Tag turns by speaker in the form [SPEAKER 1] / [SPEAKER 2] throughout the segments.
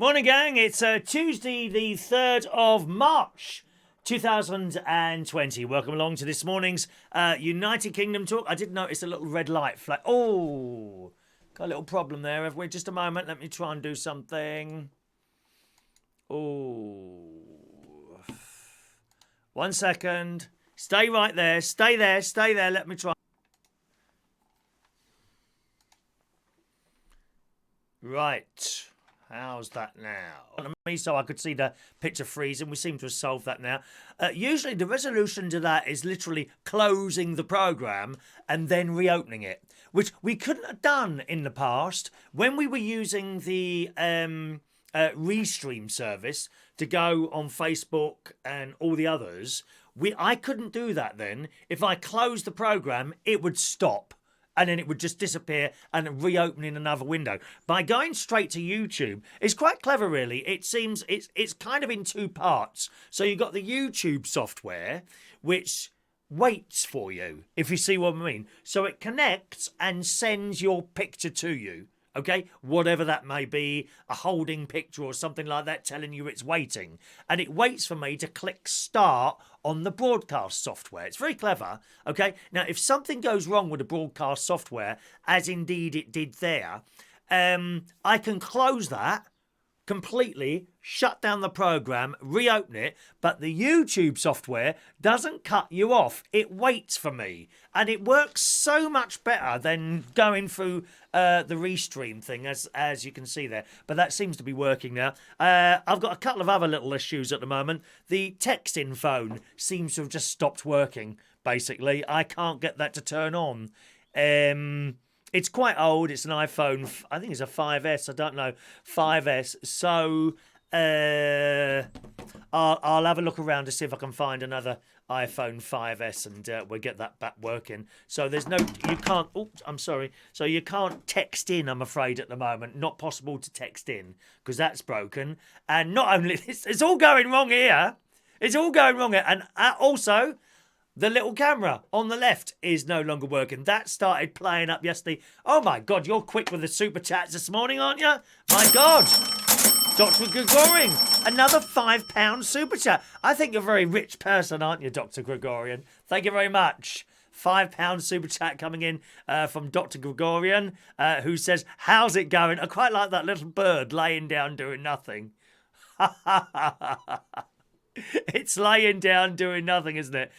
[SPEAKER 1] Morning, gang. It's Tuesday, the 3rd of March, 2020. Welcome along to this morning's United Kingdom talk. I did notice a little red light flag. Oh, got a little problem there, have we? Just a moment. Let me try and do something. Oh, 1 second. Stay right there. Stay there. Stay there. Let me try. Right. How's that now? So I could see the picture freezing. We seem to have solved that now. Usually the resolution to that is literally closing the program and then reopening it, which we couldn't have done in the past when we were using the Restream service to go on Facebook and all the others. I couldn't do that then. If I closed the program, it would stop. And then it would just disappear and reopen in another window. By going straight to YouTube, it's quite clever, really. It seems it's kind of in two parts. So you've got the YouTube software, which waits for you, if you see what I mean. So it connects and sends your picture to you. Okay, whatever that may be, a holding picture or something like that telling you it's waiting. And it waits for me to click start on the broadcast software. It's very clever. Okay, now if something goes wrong with the broadcast software, as indeed it did there, I can close that completely, shut down the program, reopen it, but the YouTube software doesn't cut you off. It waits for me, and it works so much better than going through the Restream thing, as you can see there. But that seems to be working now. I've got a couple of other little issues at the moment. The texting phone seems to have just stopped working, basically. I can't get that to turn on. It's quite old. It's an iPhone. I think it's a 5S. I don't know. 5S. So I'll have a look around to see if I can find another iPhone 5S and we'll get that back working. So there's no, you can't, oops, I'm sorry. So you can't text in, I'm afraid, at the moment. Not possible to text in because that's broken. And not only, it's all going wrong here. It's all going wrong here. And also, the little camera on the left is no longer working. That started playing up yesterday. Oh my God, you're quick with the super chats this morning, aren't you? My God. Dr. Gregorian, another £5 super chat. I think you're a very rich person, aren't you, Dr. Gregorian? Thank you very much. £5 super chat coming in from Dr. Gregorian, who says, how's it going? I quite like that little bird laying down doing nothing. It's laying down doing nothing, isn't it?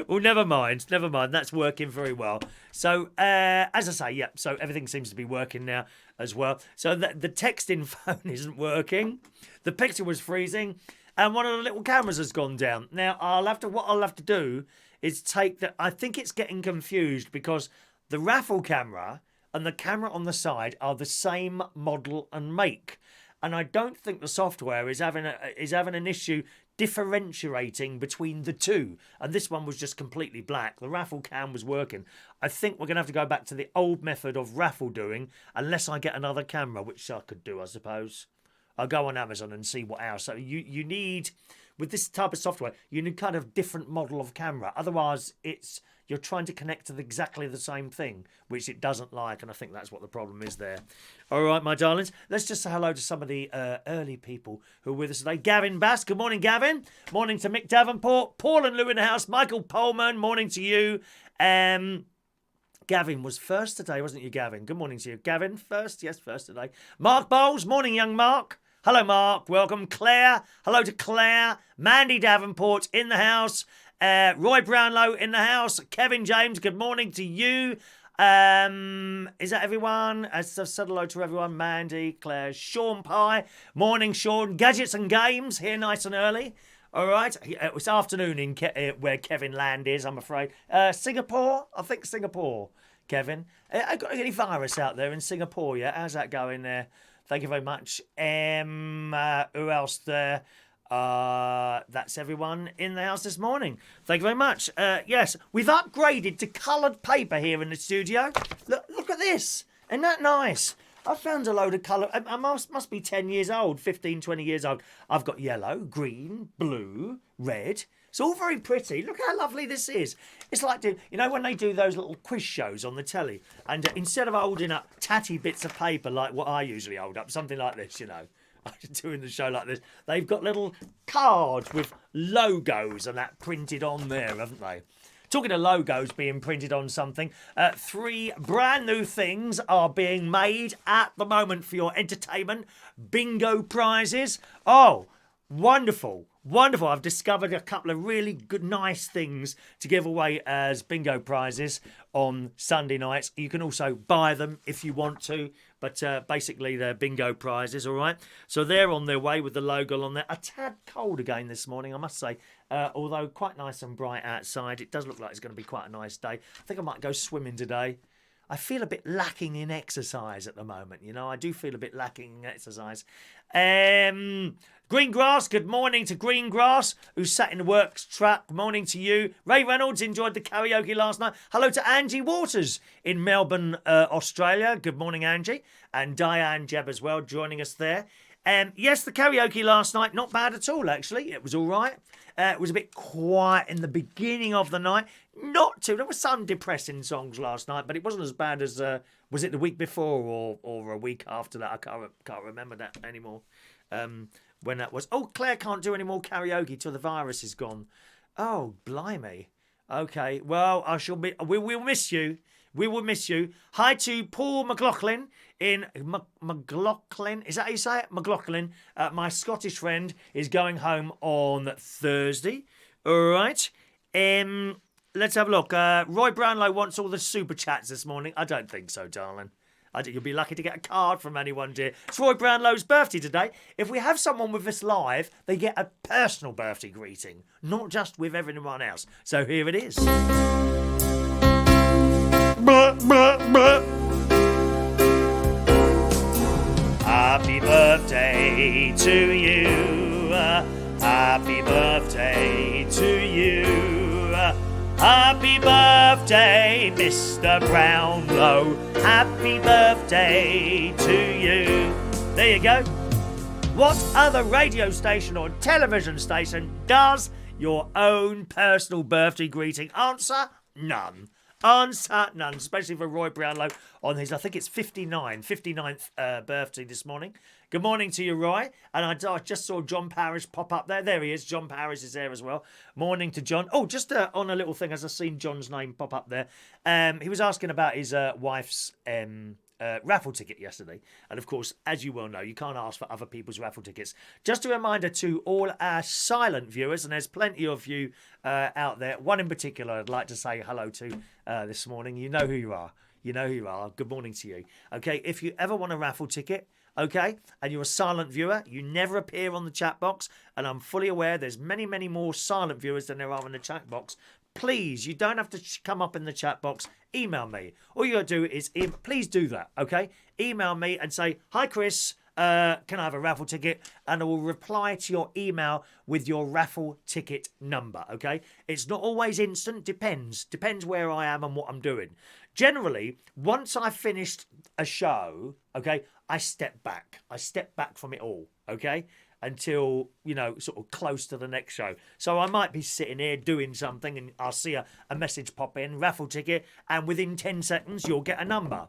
[SPEAKER 1] Well, never mind. Never mind. That's working very well. So, as I say, yeah, so everything seems to be working now as well. So the texting phone isn't working. The picture was freezing. And one of the little cameras has gone down. Now, what I'll have to do is take the... I think it's getting confused because the raffle camera and the camera on the side are the same model and make. And I don't think the software is having an issue differentiating between the two. And this one was just completely black. The raffle cam was working. I think we're going to have to go back to the old method of raffle doing, unless I get another camera, which I could do, I suppose. I'll go on Amazon and see what else. So you need, with this type of software, you need kind of different model of camera. Otherwise, you're trying to connect to exactly the same thing, which it doesn't like, and I think that's what the problem is there. All right, my darlings, let's just say hello to some of the early people who are with us today. Gavin Bass, good morning, Gavin. Morning to Mick Davenport. Paul and Lou in the house. Michael Pullman, morning to you. Gavin was first today, wasn't you, Gavin? Good morning to you. Gavin, first? Yes, first today. Mark Bowles, morning, young Mark. Hello, Mark. Welcome. Claire, hello to Claire. Mandy Davenport in the house. Roy Brownlow in the house. Kevin James, good morning to you. Is that everyone? As I've said hello to everyone. Mandy, Claire, Shaun Pye. Morning, Shaun. Gadgets and Games here nice and early. All right. It's afternoon in where Kevin Land is, I'm afraid. Singapore? I think Singapore, Kevin. I got any virus out there in Singapore yet? How's that going there? Thank you very much. Who else there? That's everyone in the house this morning. Thank you very much. Yes, we've upgraded to coloured paper here in the studio. Look at this. Isn't that nice? I found a load of colour. I must be 10 years old, 15, 20 years old. I've got yellow, green, blue, red, It's all very pretty. Look how lovely this is. It's like, when they do those little quiz shows on the telly, and instead of holding up tatty bits of paper like what I usually hold up, something like this, doing the show like this, they've got little cards with logos and that printed on there, haven't they? Talking of logos being printed on something, 3 brand new things are being made at the moment for your entertainment. Bingo prizes. Oh, wonderful. Wonderful. I've discovered a couple of really good, nice things to give away as bingo prizes on Sunday nights. You can also buy them if you want to, but basically they're bingo prizes, all right? So they're on their way with the logo on there. A tad cold again this morning, I must say, although quite nice and bright outside. It does look like it's going to be quite a nice day. I think I might go swimming today. I feel a bit lacking in exercise at the moment, I do feel a bit lacking in exercise. Green Grass, good morning to Green Grass, who sat in the works truck. Morning to you. Ray Reynolds enjoyed the karaoke last night. Hello to Angie Waters in Melbourne, Australia. Good morning, Angie. And Diane Jebb as well, joining us there. Yes, the karaoke last night, not bad at all, actually. It was all right. It was a bit quiet in the beginning of the night. Not too. There were some depressing songs last night, but it wasn't as bad as, was it the week before or a week after that? I can't remember that anymore. When that was. Oh, Claire can't do any more karaoke till the virus is gone. Oh, blimey. Okay, well, we will miss you. We will miss you. Hi to Paul McLaughlin in McLaughlin. Is that how you say it? McLaughlin. My Scottish friend is going home on Thursday. All right. Let's have a look. Roy Brownlow wants all the super chats this morning. I don't think so, darling. I think you'll be lucky to get a card from anyone, dear. It's Roy Brownlow's birthday today. If we have someone with us live, they get a personal birthday greeting, not just with everyone else. So here it is. Happy birthday to you. Happy birthday to you. Happy birthday, Mr. Brownlow. Happy birthday to you. There you go. What other radio station or television station does your own personal birthday greeting? Answer, none. Answer, none. Especially for Roy Brownlow on his, I think it's 59th birthday this morning. Good morning to you, Roy. And I just saw John Parrish pop up there. There he is. John Parrish is there as well. Morning to John. Oh, just on a little thing, as I've seen John's name pop up there. He was asking about his wife's raffle ticket yesterday. And of course, as you well know, you can't ask for other people's raffle tickets. Just a reminder to all our silent viewers, and there's plenty of you out there. One in particular I'd like to say hello to this morning. You know who you are. You know who you are. Good morning to you. Okay, if you ever want a raffle ticket, okay, and you're a silent viewer, you never appear on the chat box, and I'm fully aware there's many, many more silent viewers than there are in the chat box. Please, you don't have to come up in the chat box. Email me. All you got to do is, please do that, okay? Email me and say, hi, Chris, can I have a raffle ticket? And I will reply to your email with your raffle ticket number, okay? It's not always instant. Depends where I am and what I'm doing. Generally, once I've finished a show, okay, I step back. I step back from it all, okay? Until, sort of close to the next show. So I might be sitting here doing something and I'll see a message pop in, raffle ticket, and within 10 seconds you'll get a number.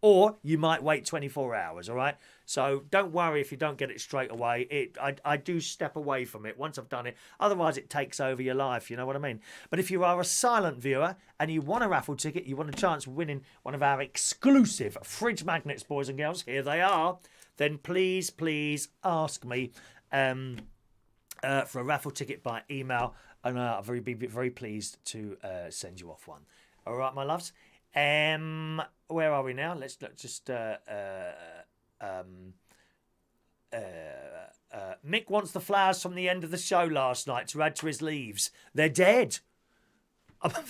[SPEAKER 1] Or you might wait 24 hours, all right? So don't worry if you don't get it straight away. I do step away from it once I've done it. Otherwise it takes over your life, you know what I mean? But if you are a silent viewer and you want a raffle ticket, you want a chance of winning one of our exclusive fridge magnets, boys and girls, here they are, then please ask me for a raffle ticket by email, and I'll be very pleased to send you off one. All right, my loves. Where are we now? Let's just. Mick wants the flowers from the end of the show last night to add to his leaves. They're dead.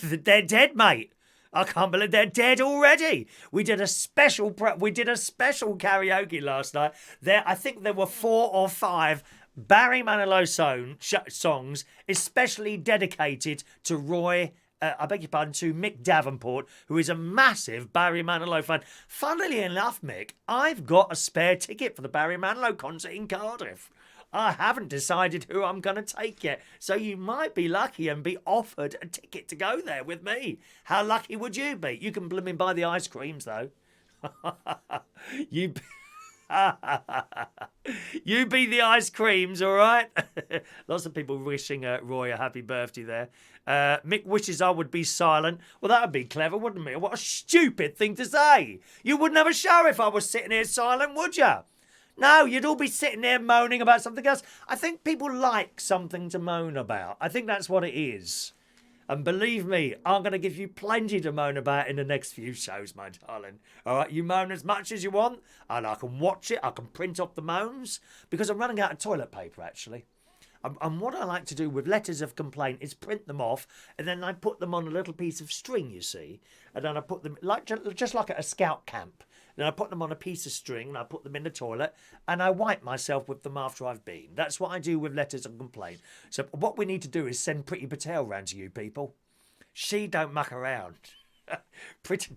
[SPEAKER 1] They're dead, mate. I can't believe they're dead already. We did a special karaoke last night. I think there were 4 or 5 Barry Manilow songs, especially dedicated to Roy. To Mick Davenport, who is a massive Barry Manilow fan. Funnily enough, Mick, I've got a spare ticket for the Barry Manilow concert in Cardiff. I haven't decided who I'm going to take yet. So you might be lucky and be offered a ticket to go there with me. How lucky would you be? You can blooming buy the ice creams, though. you... You be the ice creams, all right? Lots of people wishing Roy a happy birthday there. Mick wishes I would be silent. Well, that would be clever, wouldn't it? What a stupid thing to say. You wouldn't have a show if I was sitting here silent, would you? No, you'd all be sitting there moaning about something else. I think people like something to moan about. I think that's what it is. And believe me, I'm going to give you plenty to moan about in the next few shows, my darling. All right, you moan as much as you want, and I can watch it. I can print off the moans, because I'm running out of toilet paper, actually. And what I like to do with letters of complaint is print them off, and then I put them on a little piece of string, you see. And then I put them, just like at a scout camp. Then I put them on a piece of string, and I put them in the toilet, and I wipe myself with them after I've been. That's what I do with letters of complaint. So what we need to do is send Pretty Patel round to you people. She don't muck around.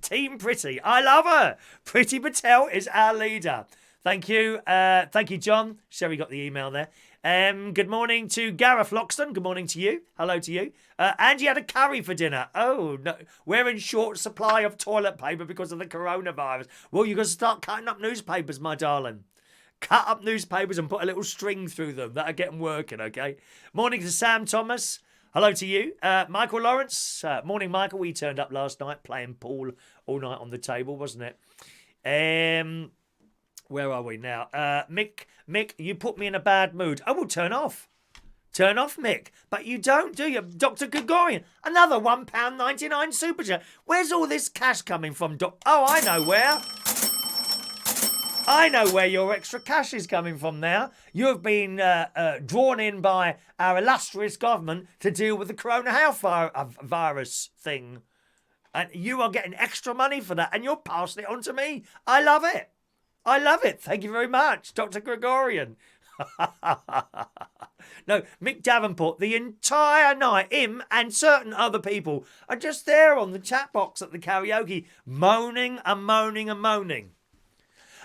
[SPEAKER 1] Team Pretty. I love her. Pretty Patel is our leader. Thank you. Thank you, John. Sherry got the email there. Good morning to Gareth Loxton. Good morning to you. Hello to you. Angie had a curry for dinner. Oh, no. We're in short supply of toilet paper because of the coronavirus. Well, you've got to start cutting up newspapers, my darling. Cut up newspapers and put a little string through them. That'll get them working, okay? Morning to Sam Thomas. Hello to you. Michael Lawrence. Morning, Michael. We turned up last night playing pool all night on the table, wasn't it? Where are we now? Mick, you put me in a bad mood. I will turn off. Turn off, Mick. But you don't, do you? Dr. Gregorian, another £1.99 super chat. Where's all this cash coming from, Doc? Oh, I know where. I know where your extra cash is coming from now. You have been drawn in by our illustrious government to deal with the corona health virus thing. And you are getting extra money for that, and you're passing it on to me. I love it. I love it. Thank you very much, Dr. Gregorian. No, Mick Davenport, the entire night, him and certain other people are just there on the chat box at the karaoke, moaning and moaning and moaning.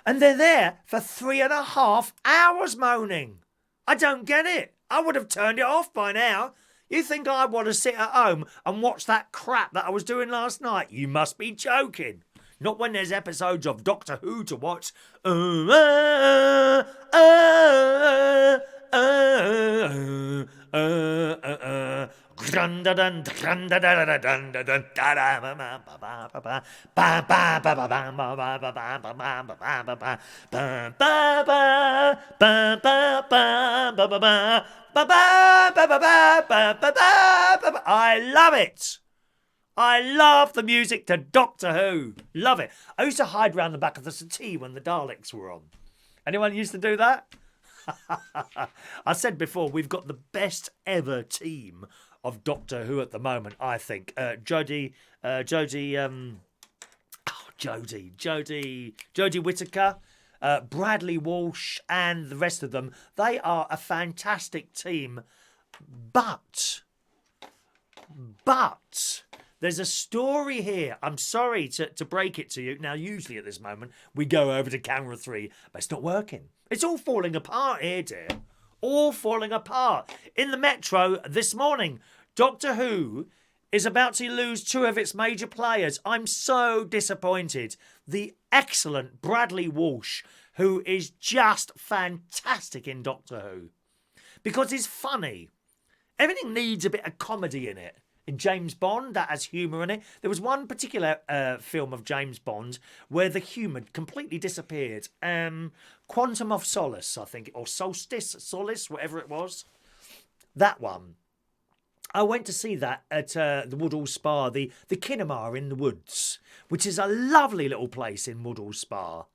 [SPEAKER 1] And they're there for 3.5 hours moaning. I don't get it. I would have turned it off by now. You think I want to sit at home and watch that crap that I was doing last night? You must be joking. Not when there's episodes of Doctor Who to watch. I love it. I love the music to Doctor Who. Love it. I used to hide around the back of the settee when the Daleks were on. Anyone used to do that? I said before, we've got the best ever team of Doctor Who at the moment, I think. Jodie Whittaker, Bradley Walsh, and the rest of them. They are a fantastic team. But there's a story here. I'm sorry to break it to you. Now, usually at this moment, we go over to camera 3, but it's not working. It's all falling apart here, dear. All falling apart. In the Metro this morning, Doctor Who is about to lose 2 of its major players. I'm so disappointed. The excellent Bradley Walsh, who is just fantastic in Doctor Who. Because he's funny. Everything needs a bit of comedy in it. In James Bond, that has humour in it. There was one particular film of James Bond where the humour completely disappeared. Quantum of Solace, I think, or Solace, whatever it was. That one. I went to see that at the Woodhall Spa, the Kinema in the Woods, which is a lovely little place in Woodhall Spa.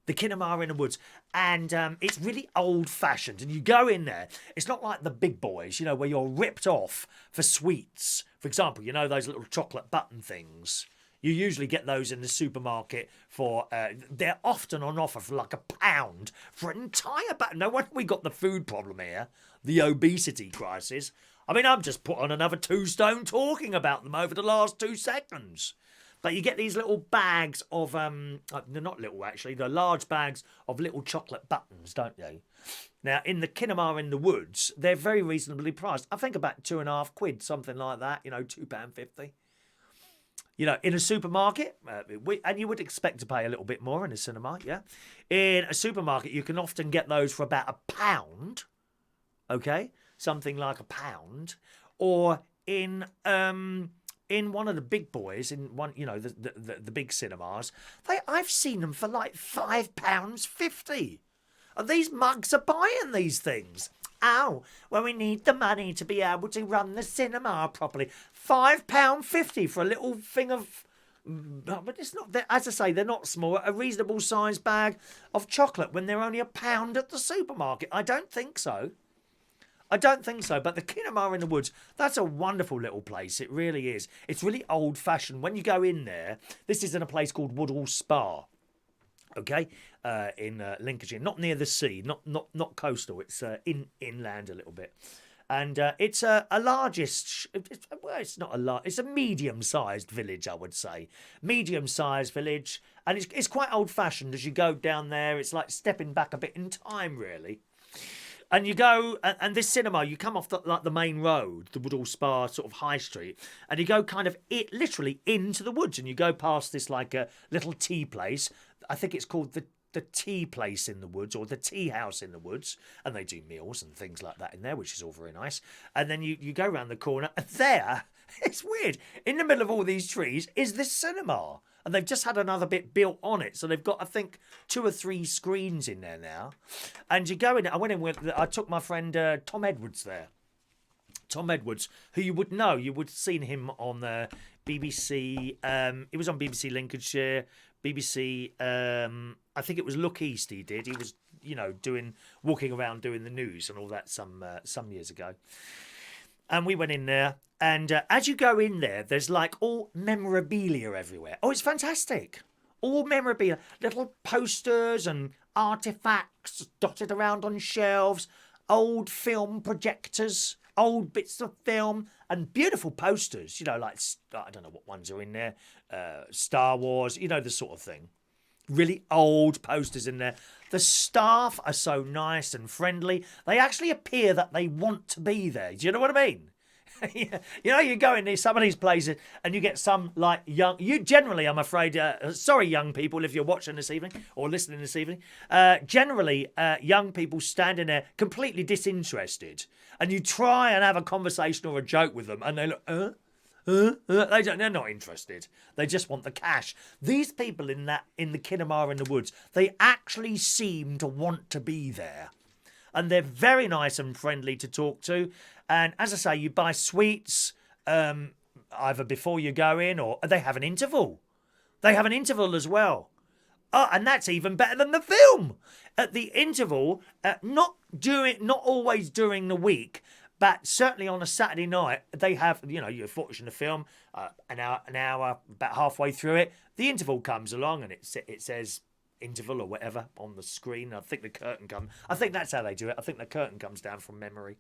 [SPEAKER 1] The Kinema in the Woods. And it's really old-fashioned. And you go in there. It's not like the big boys, you know, where you're ripped off for sweets. For example, you know, those little chocolate button things. You usually get those in the supermarket for... they're often on offer for like £1 for an entire button. No wonder we got the food problem here. The obesity crisis. I mean, I'm just put on another 2 stone talking about them over the last 2 seconds. But you get these little bags of, they're not little actually, they're large bags of little chocolate buttons, don't you? Now, in the cinema in the woods, they're very reasonably priced. I think about £2.50, something like that, you know, £2.50. You know, in a supermarket, and you would expect to pay a little bit more in a cinema, yeah? In a supermarket, you can often get those for about £1, okay? Something like £1. Or in one of the big boys, in one, you know, the big cinemas, I've seen them for like £5.50. And these mugs are buying these things. Oh, well, we need the money to be able to run the cinema properly. £5.50 for a little thing of... But it's not... As I say, they're not small. A reasonable sized bag of chocolate when they're only £1 at the supermarket. I don't think so. I don't think so. But the Cinema in the Woods, that's a wonderful little place. It really is. It's really old-fashioned. When you go in there, this is in a place called Woodall Spa. Okay, in Lincolnshire, not near the sea, not coastal. It's inland a little bit, and it's a largest. Well, it's not a large. It's a medium-sized village, I would say, medium-sized village, and it's quite old-fashioned. As you go down there, it's like stepping back a bit in time, really. And you go, and this cinema, you come off the main road, the Woodall Spa sort of high street, and you go kind of literally into the woods, and you go past this like a little tea place. I think it's called the tea place in the woods, or the tea house in the woods, and they do meals and things like that in there, which is all very nice. And then you go around the corner, and there, it's weird, in the middle of all these trees is this cinema. And they've just had another bit built on it. So they've got, I think, 2 or 3 screens in there now. And you go in, I took my friend Tom Edwards there. Tom Edwards, who you would know, you would have seen him on the BBC. It was on BBC Lincolnshire, BBC, I think it was Look East he did. He was, you know, walking around doing the news and all that some years ago. And we went in there, and as you go in there, there's like all memorabilia everywhere. Oh, it's fantastic. All memorabilia. Little posters and artifacts dotted around on shelves, old film projectors, old bits of film, and beautiful posters, you know, like, I don't know what ones are in there, Star Wars, you know, the sort of thing. Really old posters in there. The staff are so nice and friendly. They actually appear that they want to be there. Do you know what I mean? You know, you go in some of these places and you get some like young... You generally, I'm afraid... sorry, young people, if you're watching this evening or listening this evening. Generally, young people standing there completely disinterested. And you try and have a conversation or a joke with them and they look... They're not interested. They just want the cash. These people in the Cinema in the Woods, they actually seem to want to be there. And they're very nice and friendly to talk to. And as I say, you buy sweets either before you go in, or they have an interval. They have an interval as well. Oh, and that's even better than the film. At the interval, not always during the week, but certainly on a Saturday night, they have, you know, you're watching the film, an hour, about halfway through it, the interval comes along and it says interval or whatever on the screen. I think the curtain comes. I think that's how they do it. I think the curtain comes down from memory.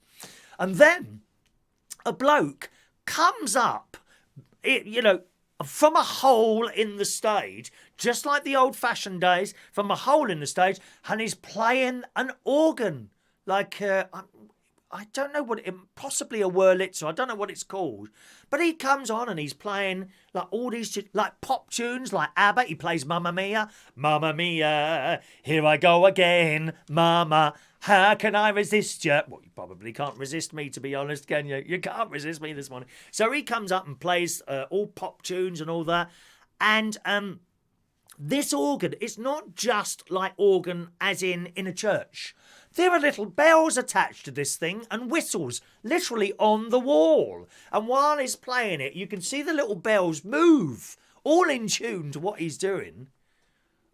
[SPEAKER 1] And then a bloke comes up, you know, from a hole in the stage, just like the old-fashioned days, from a hole in the stage, and he's playing an organ. Like, I don't know what possibly a Wurlitzer, I don't know what it's called. But he comes on and he's playing like all these like pop tunes, like ABBA. He plays Mamma Mia, Mamma Mia, here I go again, Mama, how can I resist you? Well, you probably can't resist me, to be honest, can you? You can't resist me this morning. So he comes up and plays all pop tunes and all that. And this organ, it's not just like organ as in a church. There are little bells attached to this thing and whistles literally on the wall. And while he's playing it, you can see the little bells move, all in tune to what he's doing.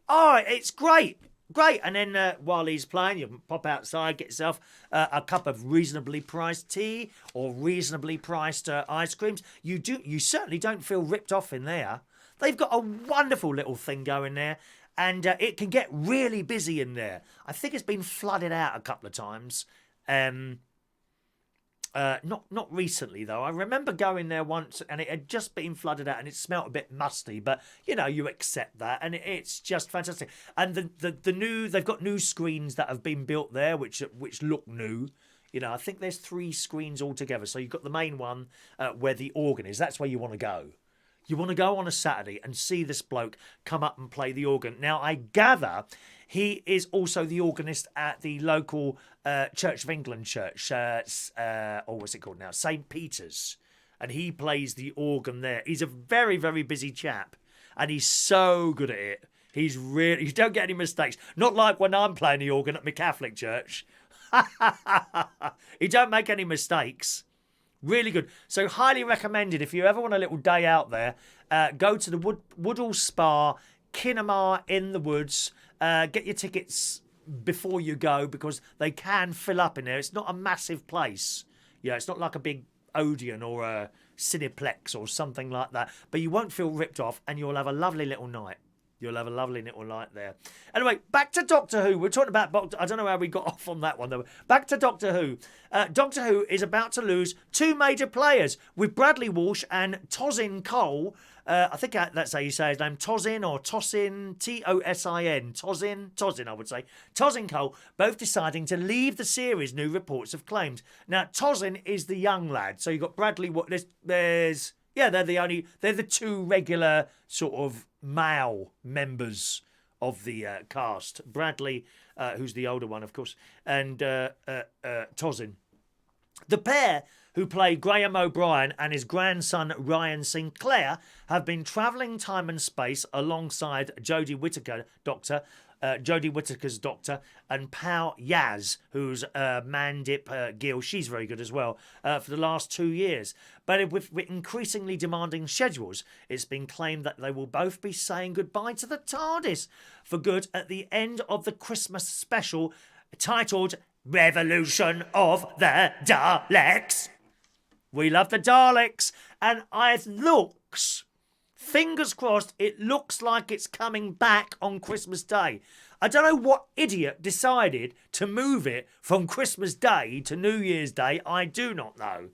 [SPEAKER 1] Oh, it's great. Great. And then while he's playing, you can pop outside, get yourself a cup of reasonably priced tea or reasonably priced ice creams. You certainly don't feel ripped off in there. They've got a wonderful little thing going there. And it can get really busy in there. I think it's been flooded out a couple of times. Not recently though. I remember going there once and it had just been flooded out and it smelt a bit musty. But you know, you accept that, and it's just fantastic. And the new they've got new screens that have been built there, which look new. You know, I think there's 3 screens altogether. So you've got the main one where the organ is. That's where you want to go. You want to go on a Saturday and see this bloke come up and play the organ. Now, I gather he is also the organist at the local Church of England church, or what's it called now? St. Peter's. And he plays the organ there. He's a very, very busy chap. And he's so good at it. He's really... You don't get any mistakes. Not like when I'm playing the organ at my Catholic church. He don't make any mistakes. Really good. So highly recommended if you ever want a little day out there. Go to the Woodall Spa Kinema in the Woods. Get your tickets before you go because they can fill up in there. It's not a massive place. Yeah, it's not like a big Odeon or a Cineplex or something like that. But you won't feel ripped off and you'll have a lovely little night. You'll have a lovely little night there. Anyway, back to Doctor Who. We're talking about... I don't know how we got off on that one, though. Back to Doctor Who. Doctor Who is about to lose 2 major players with Bradley Walsh and Tosin Cole. I think that's how you say his name. Tosin or Tosin. Tosin. Tosin, I would say. Tosin Cole, both deciding to leave the series, new reports have claimed. Now, Tosin is the young lad. So you've got Bradley... There's... Yeah, they're the 2 regular sort of male members of the cast. Bradley, who's the older one, of course, and Tosin. The pair, who play Graham O'Brien and his grandson Ryan Sinclair, have been travelling time and space alongside Jodie Whittaker's Doctor, and pal Yaz, who's Mandip Gill. She's very good as well, for the last 2 years. But with increasingly demanding schedules, it's been claimed that they will both be saying goodbye to the TARDIS for good at the end of the Christmas special titled Revolution of the Daleks. We love the Daleks, and it looks... Fingers crossed, it looks like it's coming back on Christmas Day. I don't know what idiot decided to move it from Christmas Day to New Year's Day. I do not know.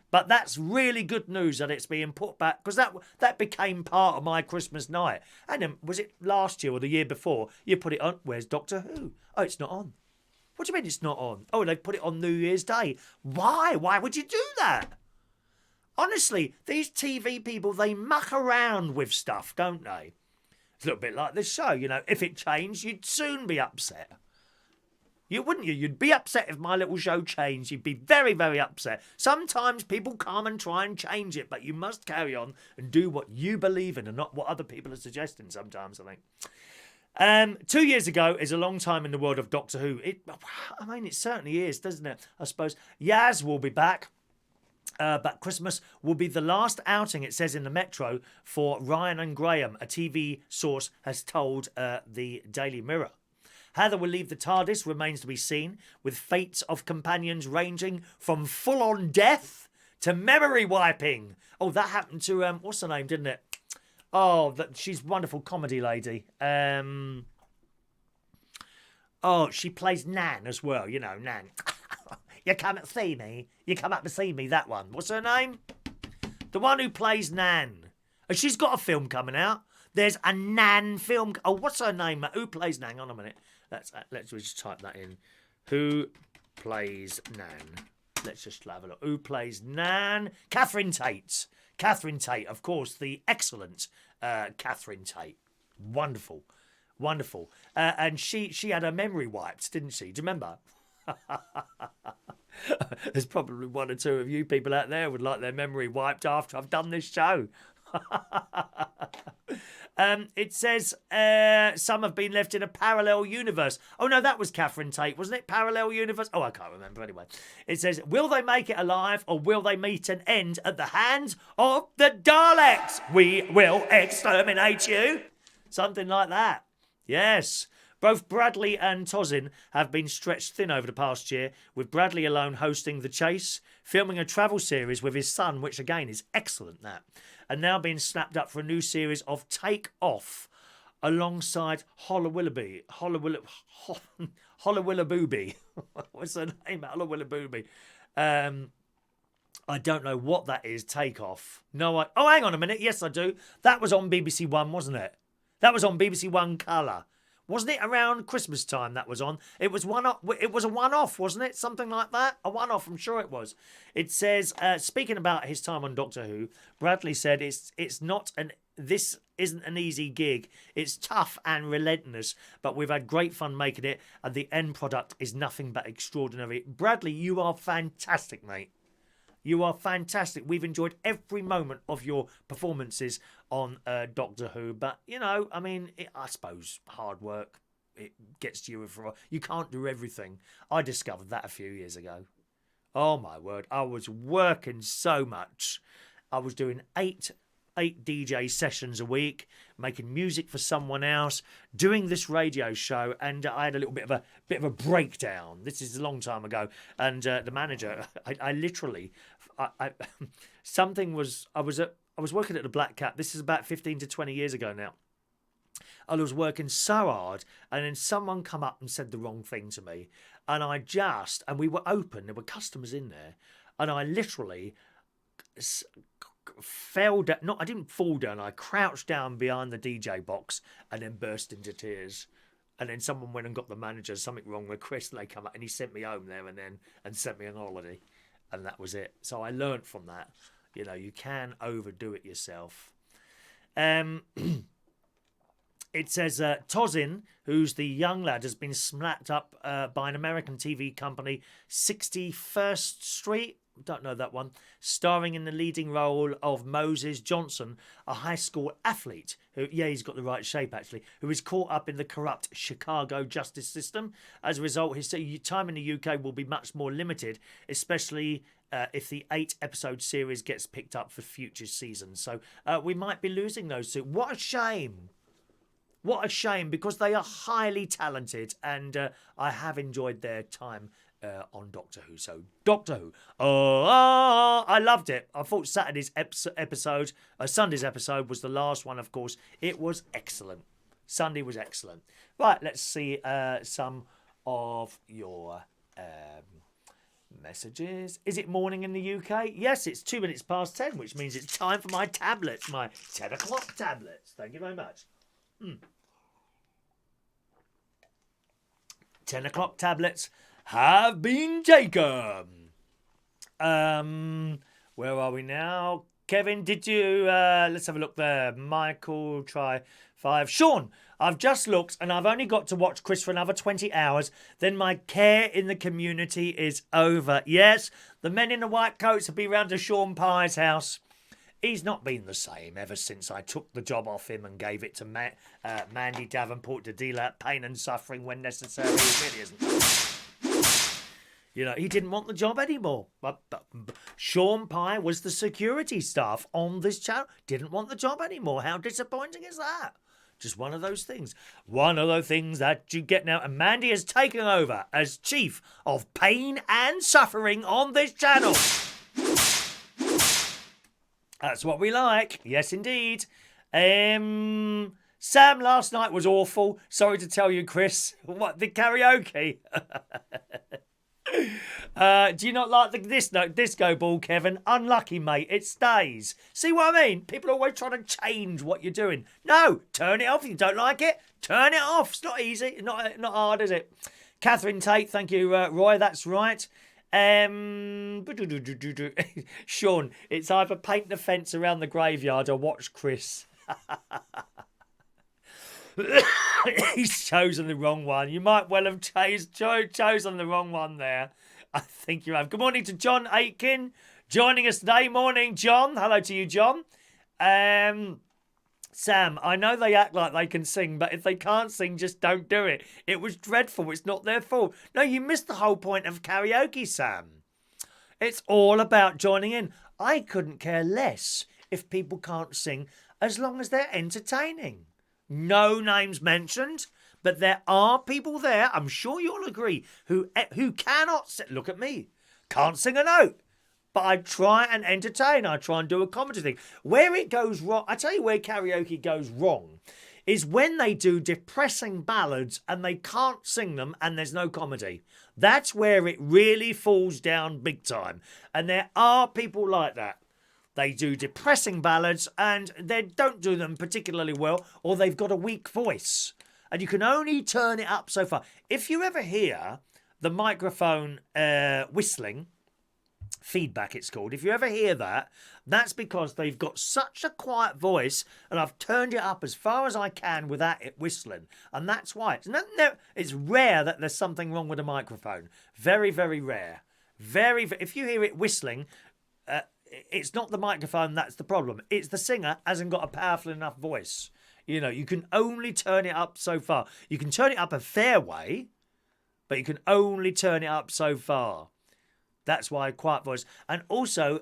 [SPEAKER 1] But that's really good news that it's being put back, because that became part of my Christmas night. And then, was it last year or the year before, you put it on, where's Doctor Who? Oh, it's not on. What do you mean it's not on? Oh, they put it on New Year's Day. Why? Why would you do that? Honestly, these TV people, they muck around with stuff, don't they? It's a little bit like this show, you know. If it changed, you'd soon be upset. You wouldn't you? You'd be upset if my little show changed. You'd be very, very upset. Sometimes people come and try and change it, but you must carry on and do what you believe in and not what other people are suggesting sometimes, I think. 2 years ago is a long time in the world of Doctor Who. It certainly is, doesn't it? I suppose Yaz will be back. But Christmas will be the last outing, it says in the Metro, for Ryan and Graham, a TV source has told the Daily Mirror. How they will leave the TARDIS remains to be seen, with fates of companions ranging from full-on death to memory wiping. Oh, that happened to, what's her name, didn't it? Oh, she's a wonderful comedy lady. She plays Nan as well, you know, Nan. You come and see me. You come up to see me, that one. What's her name? The one who plays Nan. And she's got a film coming out. There's a Nan film. Oh, what's her name? Who plays Nan? Hang on a minute. Let's just type that in. Who plays Nan? Let's just have a look. Who plays Nan? Catherine Tate. Catherine Tate, of course, the excellent Catherine Tate. Wonderful. Wonderful. And she had her memory wiped, didn't she? Do you remember? There's probably 1 or 2 of you people out there who would like their memory wiped after I've done this show. It says some have been left in a parallel universe. Oh no, that was Catherine Tate, wasn't it? Parallel universe? Oh, I can't remember anyway. It says, will they make it alive or will they meet an end at the hands of the Daleks? We will exterminate you. Something like that. Yes. Both Bradley and Tosin have been stretched thin over the past year, with Bradley alone hosting The Chase, filming a travel series with his son, which again is excellent, that, and now being snapped up for a new series of Take Off alongside Hollowilloughby. Hollowilloughby. What's her name? Hollowilloughby. I don't know what that is. Take Off. No, oh, hang on a minute. Yes, I do. That was on BBC One, wasn't it? That was on BBC One Colour. Wasn't it around Christmas time that was on? It was one. It was a one-off, wasn't it? Something like that. A one-off. I'm sure it was. It says, speaking about his time on Doctor Who, Bradley said it's not an. This isn't an easy gig. It's tough and relentless, but we've had great fun making it, and the end product is nothing but extraordinary. Bradley, you are fantastic, mate. You are fantastic. We've enjoyed every moment of your performances on Doctor Who. But, you know, I mean, I suppose hard work, it gets to you. You can't do everything. I discovered that a few years ago. Oh, my word. I was working so much. I was doing eight DJ sessions a week, making music for someone else, doing this radio show, and I had a little bit of a breakdown. This is a long time ago, and the manager, I literally, something was, I was working at the Black Cat. This is about 15 to 20 years ago now. I was working so hard, and then someone come up and said the wrong thing to me, and and we were open, there were customers in there, and I literally fell down. I didn't fall down. I crouched down behind the DJ box and then burst into tears. And then someone went and got the manager. Something wrong with Chris. And they come up and he sent me home there and sent me on holiday. And that was it. So I learnt from that. You know, you can overdo it yourself. It says Tozin, who's the young lad, has been slapped up by an American TV company, 61st Street. Don't know that one. Starring in the leading role of Moses Johnson, a high school athlete who, yeah, he's got the right shape actually, who is caught up in the corrupt Chicago justice system. As a result, his time in the UK will be much more limited, especially if the 8-episode series gets picked up for future seasons. So we might be losing those two. What a shame. What a shame, because they are highly talented, and I have enjoyed their time on Doctor Who. So Doctor Who, I loved it. I thought Sunday's episode was the last one. Of course, it was excellent. Sunday was excellent. Right, let's see some of your messages. Is it morning in the UK? Yes, it's 2 minutes past 10, which means it's time for my tablets, my 10 o'clock tablets. Thank you very much. 10 o'clock tablets have been taken. Where are we now? Kevin, did you... let's have a look there. Michael, try 5. Shaun, I've just looked and I've only got to watch Chris for another 20 hours. Then my care in the community is over. Yes, the men in the white coats have been round to Shaun Pye's house. He's not been the same ever since I took the job off him and gave it to Mandy Davenport to deal out pain and suffering when necessary. He really isn't. You know, he didn't want the job anymore. But Shaun Pye was the security staff on this channel. Didn't want the job anymore. How disappointing is that? Just one of those things. One of those things that you get now. And Mandy has taken over as chief of pain and suffering on this channel. That's what we like. Yes, indeed. Sam, last night was awful. Sorry to tell you, Chris. What, the karaoke? Do you not like the disco ball, Kevin? Unlucky, mate. It stays. See what I mean? People are always trying to change what you're doing. No, turn it off. If you don't like it, turn it off. It's not easy. Not hard, is it? Catherine Tate, thank you, Roy. That's right. Shaun, it's either paint the fence around the graveyard or watch Chris. He's chosen the wrong one. You might well have chosen the wrong one there. I think you have. Good morning to John Aitken joining us today. Morning, John. Hello to you, John. Sam, I know they act like they can sing, but if they can't sing, just don't do it. It was dreadful. It's not their fault. No, you missed the whole point of karaoke, Sam. It's all about joining in. I couldn't care less if people can't sing as long as they're entertaining. No names mentioned, but there are people there, I'm sure you'll agree, who cannot look at me, can't sing a note. But I try and entertain. I try and do a comedy thing. Where it goes wrong, I tell you where karaoke goes wrong, is when they do depressing ballads and they can't sing them and there's no comedy. That's where it really falls down big time. And there are people like that. They do depressing ballads and they don't do them particularly well, or they've got a weak voice. And you can only turn it up so far. If you ever hear the microphone whistling, feedback it's called, if you ever hear that, that's because they've got such a quiet voice and I've turned it up as far as I can without it whistling. And that's why. It's rare that there's something wrong with a microphone. Very, very rare. If you hear it whistling, it's not the microphone that's the problem. It's the singer hasn't got a powerful enough voice. You know, you can only turn it up so far. You can turn it up a fair way, but you can only turn it up so far. That's why quiet voice. And also,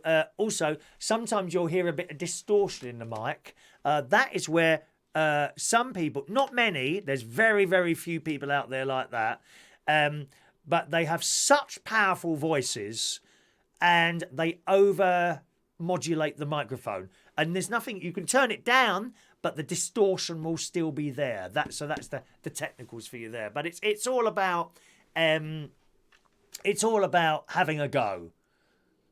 [SPEAKER 1] sometimes you'll hear a bit of distortion in the mic. That is where some people, not many, there's very, very few people out there like that, but they have such powerful voices and they over-modulate the microphone. And there's nothing, you can turn it down, but the distortion will still be there. So that's the technicals for you there. But it's all about... it's all about having a go.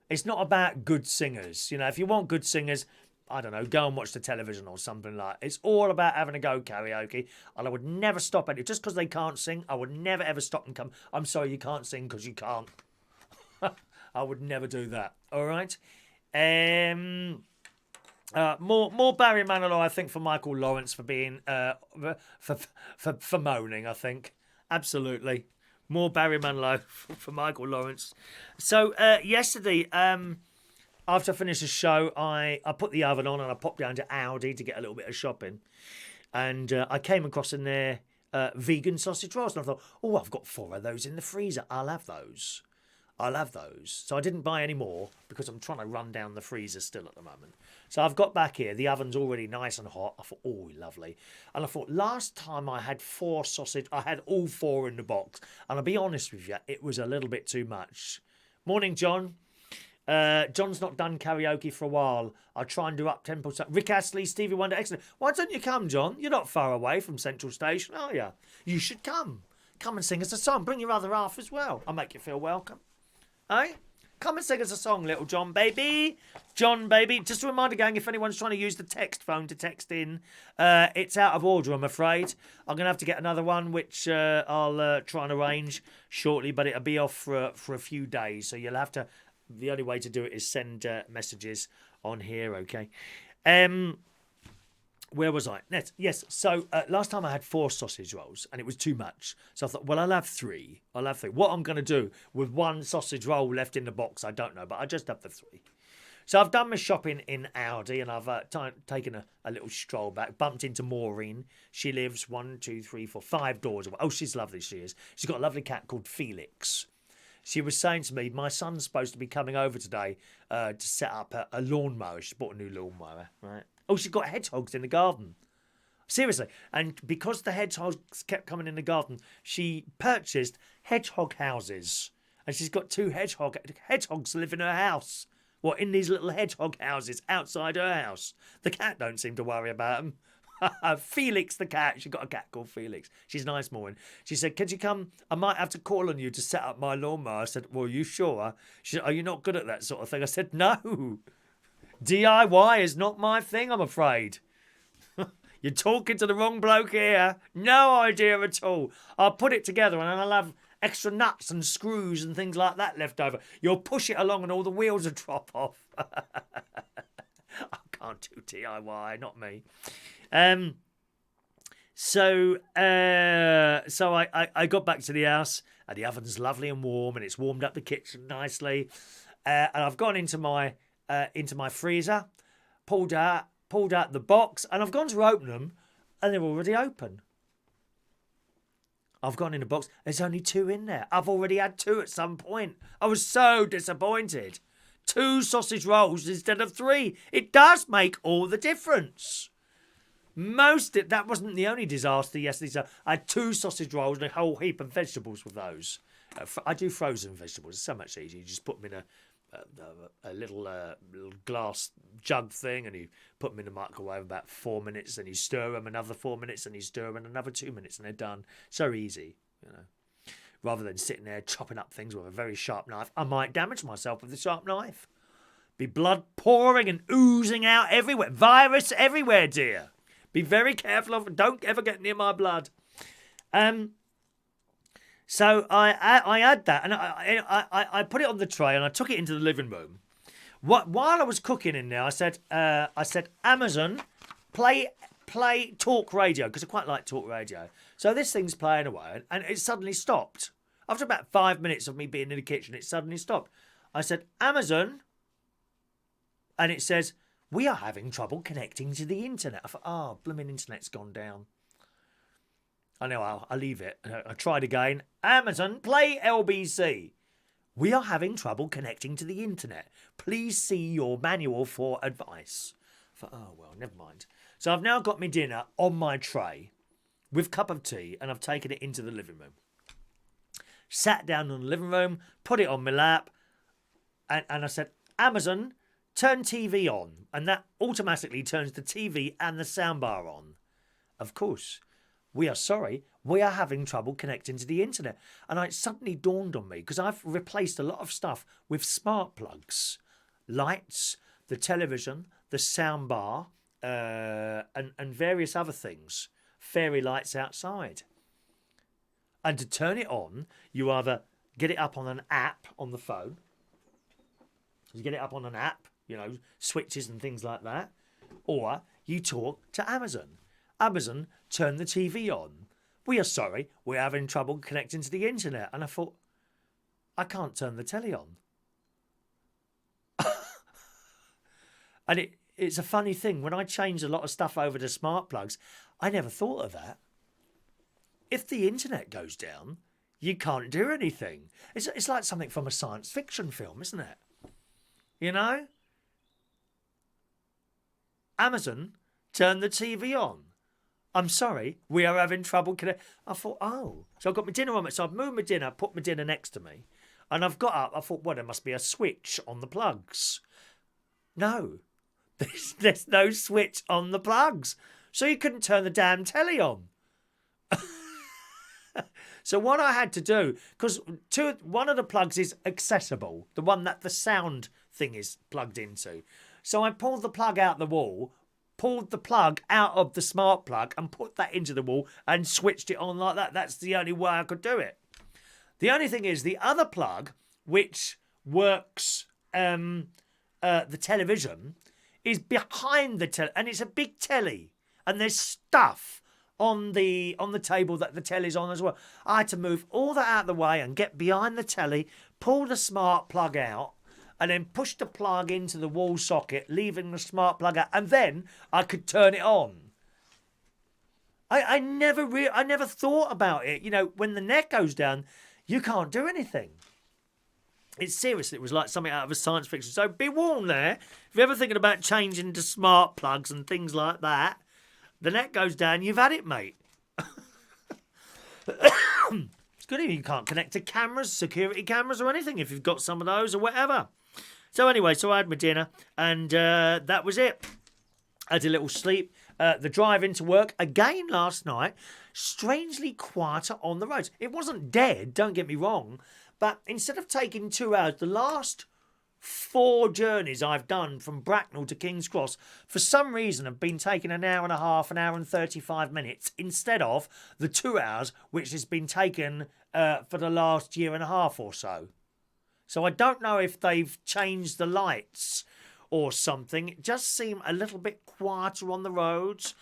[SPEAKER 1] It's not about good singers. You know, if you want good singers, I don't know, go and watch the television or something like that. It's all about having a go karaoke. And I would never stop at it. Just because they can't sing, I would never ever stop and come, I'm sorry, you can't sing because you can't. I would never do that. All right? More Barry Manilow, I think, for Michael Lawrence for being, for moaning, I think. Absolutely. More Barry Manilow for Michael Lawrence. So yesterday, after I finished the show, I put the oven on and I popped down to Aldi to get a little bit of shopping. And I came across in there vegan sausage rolls. And I thought, oh, I've got 4 of those in the freezer. I'll have those. So I didn't buy any more because I'm trying to run down the freezer still at the moment. So I've got back here. The oven's already nice and hot. I thought, oh, lovely. And I thought, last time I had 4 sausage, I had all 4 in the box. And I'll be honest with you, it was a little bit too much. Morning, John. John's not done karaoke for a while. I'll try and do up tempo. Rick Astley, Stevie Wonder, excellent. Why don't you come, John? You're not far away from Central Station, are you? You should come. Come and sing us a song. Bring your other half as well. I'll make you feel welcome. Hey? Come and sing us a song, little John baby. John baby. Just a reminder, gang, if anyone's trying to use the text phone to text in, it's out of order, I'm afraid. I'm going to have to get another one, which I'll try and arrange shortly, but it'll be off for a few days. So you'll have to, the only way to do it is send messages on here, okay? Where was I? Yes. So last time I had 4 sausage rolls and it was too much. So I thought, well, I'll have 3. What I'm going to do with 1 sausage roll left in the box, I don't know, but I just have the 3. So I've done my shopping in Aldi and I've taken a little stroll back, bumped into Maureen. She lives 5 doors away. Oh, she's lovely, she is. She's got a lovely cat called Felix. She was saying to me, my son's supposed to be coming over today to set up a lawnmower. She bought a new lawnmower, right? Oh, she's got hedgehogs in the garden. Seriously. And because the hedgehogs kept coming in the garden, she purchased hedgehog houses. And she's got 2 hedgehogs live in her house. What, in these little hedgehog houses outside her house. The cat don't seem to worry about them. Felix the cat. She got a cat called Felix. She's nice, Maureen. She said, could you come? I might have to call on you to set up my lawnmower. I said, well, are you sure? She said, are you not good at that sort of thing? I said, no. DIY is not my thing, I'm afraid. You're talking to the wrong bloke here. No idea at all. I'll put it together and I'll have extra nuts and screws and things like that left over. You'll push it along and all the wheels will drop off. I can't do DIY, not me. So I got back to the house and the oven's lovely and warm and it's warmed up the kitchen nicely. And I've gone into my freezer, pulled out the box, and I've gone to open them, and they're already open. I've gone in the box. There's only 2 in there. I've already had 2 at some point. I was so disappointed. 2 sausage rolls instead of 3. It does make all the difference. That wasn't the only disaster yesterday. So I had 2 sausage rolls and a whole heap of vegetables with those. I do frozen vegetables. It's so much easier. You just put them a little glass jug thing, and you put them in the microwave about 4 minutes, and you stir them another 4 minutes, and you stir them another 2 minutes, and they're done. So easy, you know. Rather than sitting there chopping up things with a very sharp knife, I might damage myself with a sharp knife. Be blood pouring and oozing out everywhere. Virus everywhere, dear. Be very careful of it. Don't ever get near my blood. So I had that, and I put it on the tray, and I took it into the living room. While I was cooking in there, I said, Amazon, play talk radio, because I quite like talk radio. So this thing's playing away, and it suddenly stopped. After about 5 minutes of me being in the kitchen, it suddenly stopped. I said, Amazon, and it says, we are having trouble connecting to the internet. I thought, oh, blooming internet's gone down. I know, I'll leave it. I tried again. Amazon, play LBC. We are having trouble connecting to the internet. Please see your manual for advice. I thought, oh, well, never mind. So I've now got my dinner on my tray with a cup of tea, and I've taken it into the living room. Sat down in the living room, put it on my lap, and I said, Amazon, turn TV on. And that automatically turns the TV and the soundbar on. Of course. We are sorry, we are having trouble connecting to the internet. And it suddenly dawned on me, because I've replaced a lot of stuff with smart plugs. Lights, the television, the soundbar, and various other things. Fairy lights outside. And to turn it on, you either get it up on an app on the phone. You get it up on an app, you know, switches and things like that. Or you talk to Amazon. Amazon, turn the TV on. We are sorry, we're having trouble connecting to the internet. And I thought, I can't turn the telly on. And it's a funny thing. When I changed a lot of stuff over to smart plugs, I never thought of that. If the internet goes down, you can't do anything. It's like something from a science fiction film, isn't it? You know? Amazon, turn the TV on. I'm sorry, we are having trouble connecting. I thought, oh. So I've got my dinner on it. So I've moved my dinner, put my dinner next to me. And I've got up. I thought, well, there must be a switch on the plugs. No. There's no switch on the plugs. So you couldn't turn the damn telly on. So what I had to do, because one of the plugs is accessible, the one that the sound thing is plugged into. So I pulled the plug out the wall, pulled the plug out of the smart plug and put that into the wall and switched it on like that. That's the only way I could do it. The only thing is the other plug, which works the television, is behind the telly, and it's a big telly, and there's stuff on the table that the telly's on as well. I had to move all that out of the way and get behind the telly, pull the smart plug out, and then push the plug into the wall socket, leaving the smart plug out, and then I could turn it on. I never thought about it. You know, when the net goes down, you can't do anything. It's seriously, it was like something out of a science fiction. So be warned there. If you're ever thinking about changing to smart plugs and things like that, the net goes down, you've had it, mate. It's good if you can't connect to cameras, security cameras or anything, if you've got some of those or whatever. So anyway, so I had my dinner, and that was it. I had a little sleep. The drive into work, again last night, strangely quieter on the roads. It wasn't dead, don't get me wrong, but instead of taking 2 hours, the last 4 journeys I've done from Bracknell to King's Cross, for some reason, have been taking an hour and a half, an hour and 35 minutes, instead of the 2 hours, which has been taken for the last year and a half or so. So I don't know if they've changed the lights or something. It just seemed a little bit quieter on the roads.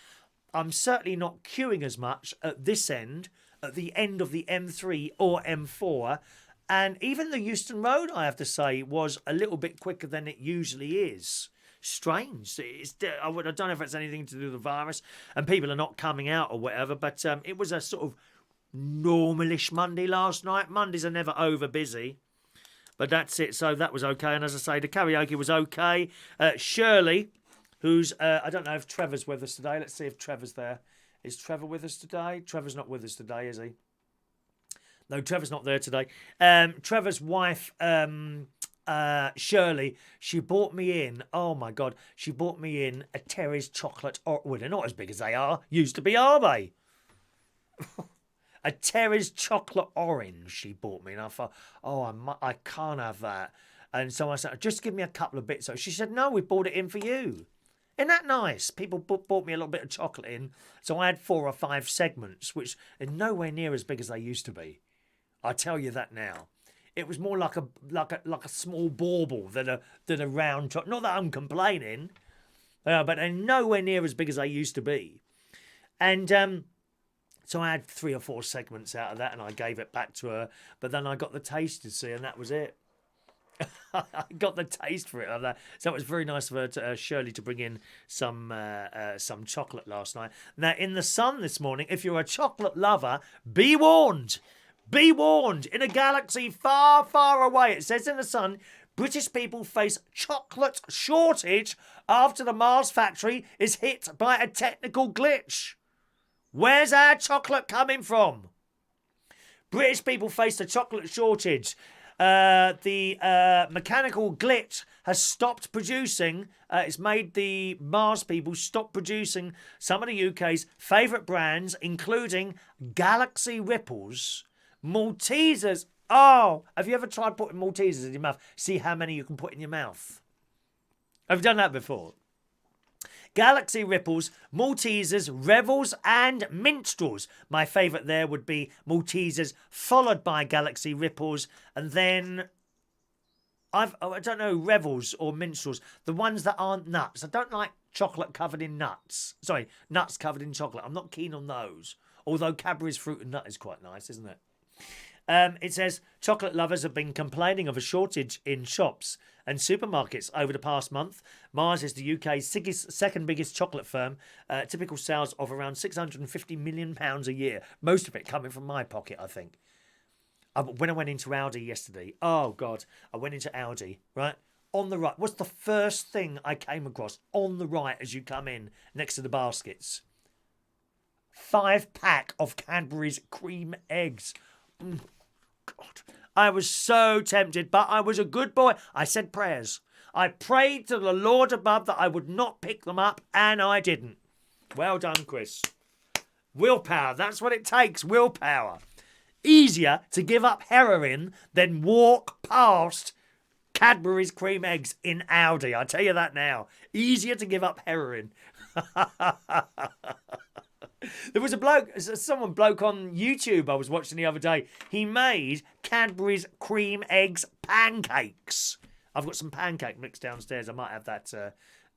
[SPEAKER 1] I'm certainly not queuing as much at this end, at the end of the M3 or M4. And even the Euston Road, I have to say, was a little bit quicker than it usually is. Strange. I don't know if it's anything to do with the virus and people are not coming out or whatever, but it was a sort of normalish Monday last night. Mondays are never over busy. But that's it. So that was okay. And as I say, the karaoke was okay. Shirley, who's, I don't know if Trevor's with us today. Let's see if Trevor's there. Is Trevor with us today? Trevor's not with us today, is he? No, Trevor's not there today. Trevor's wife, Shirley, she bought me in, oh my God, she bought me in a Terry's chocolate, well, they're not as big as they are, used to be, are they? A Terry's chocolate orange she bought me, and I thought, oh, I can't have that. And so I said, just give me a couple of bits. So she said, no, we bought it in for you. Isn't that nice? People bought me a little bit of chocolate in, so I had 4 or 5 segments, which are nowhere near as big as they used to be. I tell you that now. It was more like a small bauble than a round chocolate. Not that I'm complaining, but they're nowhere near as big as they used to be. And so I had 3 or 4 segments out of that, and I gave it back to her. But then I got the taste to see, and that was it. I got the taste for it. So it was very nice of her, Shirley, to bring in some chocolate last night. Now, in the Sun this morning, if you're a chocolate lover, be warned. Be warned. In a galaxy far, far away, it says in the Sun, British people face chocolate shortage after the Mars factory is hit by a technical glitch. Where's our chocolate coming from? British people face a chocolate shortage. The mechanical glitch has stopped producing. It's made the Mars people stop producing some of the UK's favourite brands, including Galaxy Ripples, Maltesers. Oh, have you ever tried putting Maltesers in your mouth? See how many you can put in your mouth. Have you done that before? Galaxy Ripples, Maltesers, Revels and Minstrels. My favourite there would be Maltesers, followed by Galaxy Ripples, and then I don't know, Revels or Minstrels, the ones that aren't nuts. I don't like chocolate covered in nuts. Sorry, nuts covered in chocolate. I'm not keen on those. Although Cadbury's Fruit and Nut is quite nice, isn't it? It says chocolate lovers have been complaining of a shortage in shops and supermarkets over the past month. Mars is the UK's second biggest chocolate firm. Typical sales of around £650 million a year. Most of it coming from my pocket, I think. When I went into Aldi yesterday, oh God, I went into Aldi, right? On the right, what's the first thing I came across on the right as you come in next to the baskets? 5-pack of Cadbury's cream eggs. God, I was so tempted, but I was a good boy. I said prayers. I prayed to the Lord above that I would not pick them up, and I didn't. Well done, Chris. Willpower, that's what it takes, willpower. Easier to give up heroin than walk past Cadbury's cream eggs in Aldi. I tell you that now. Easier to give up heroin. There was a bloke on YouTube I was watching the other day. He made Cadbury's cream eggs pancakes. I've got some pancake mix downstairs. I might have that.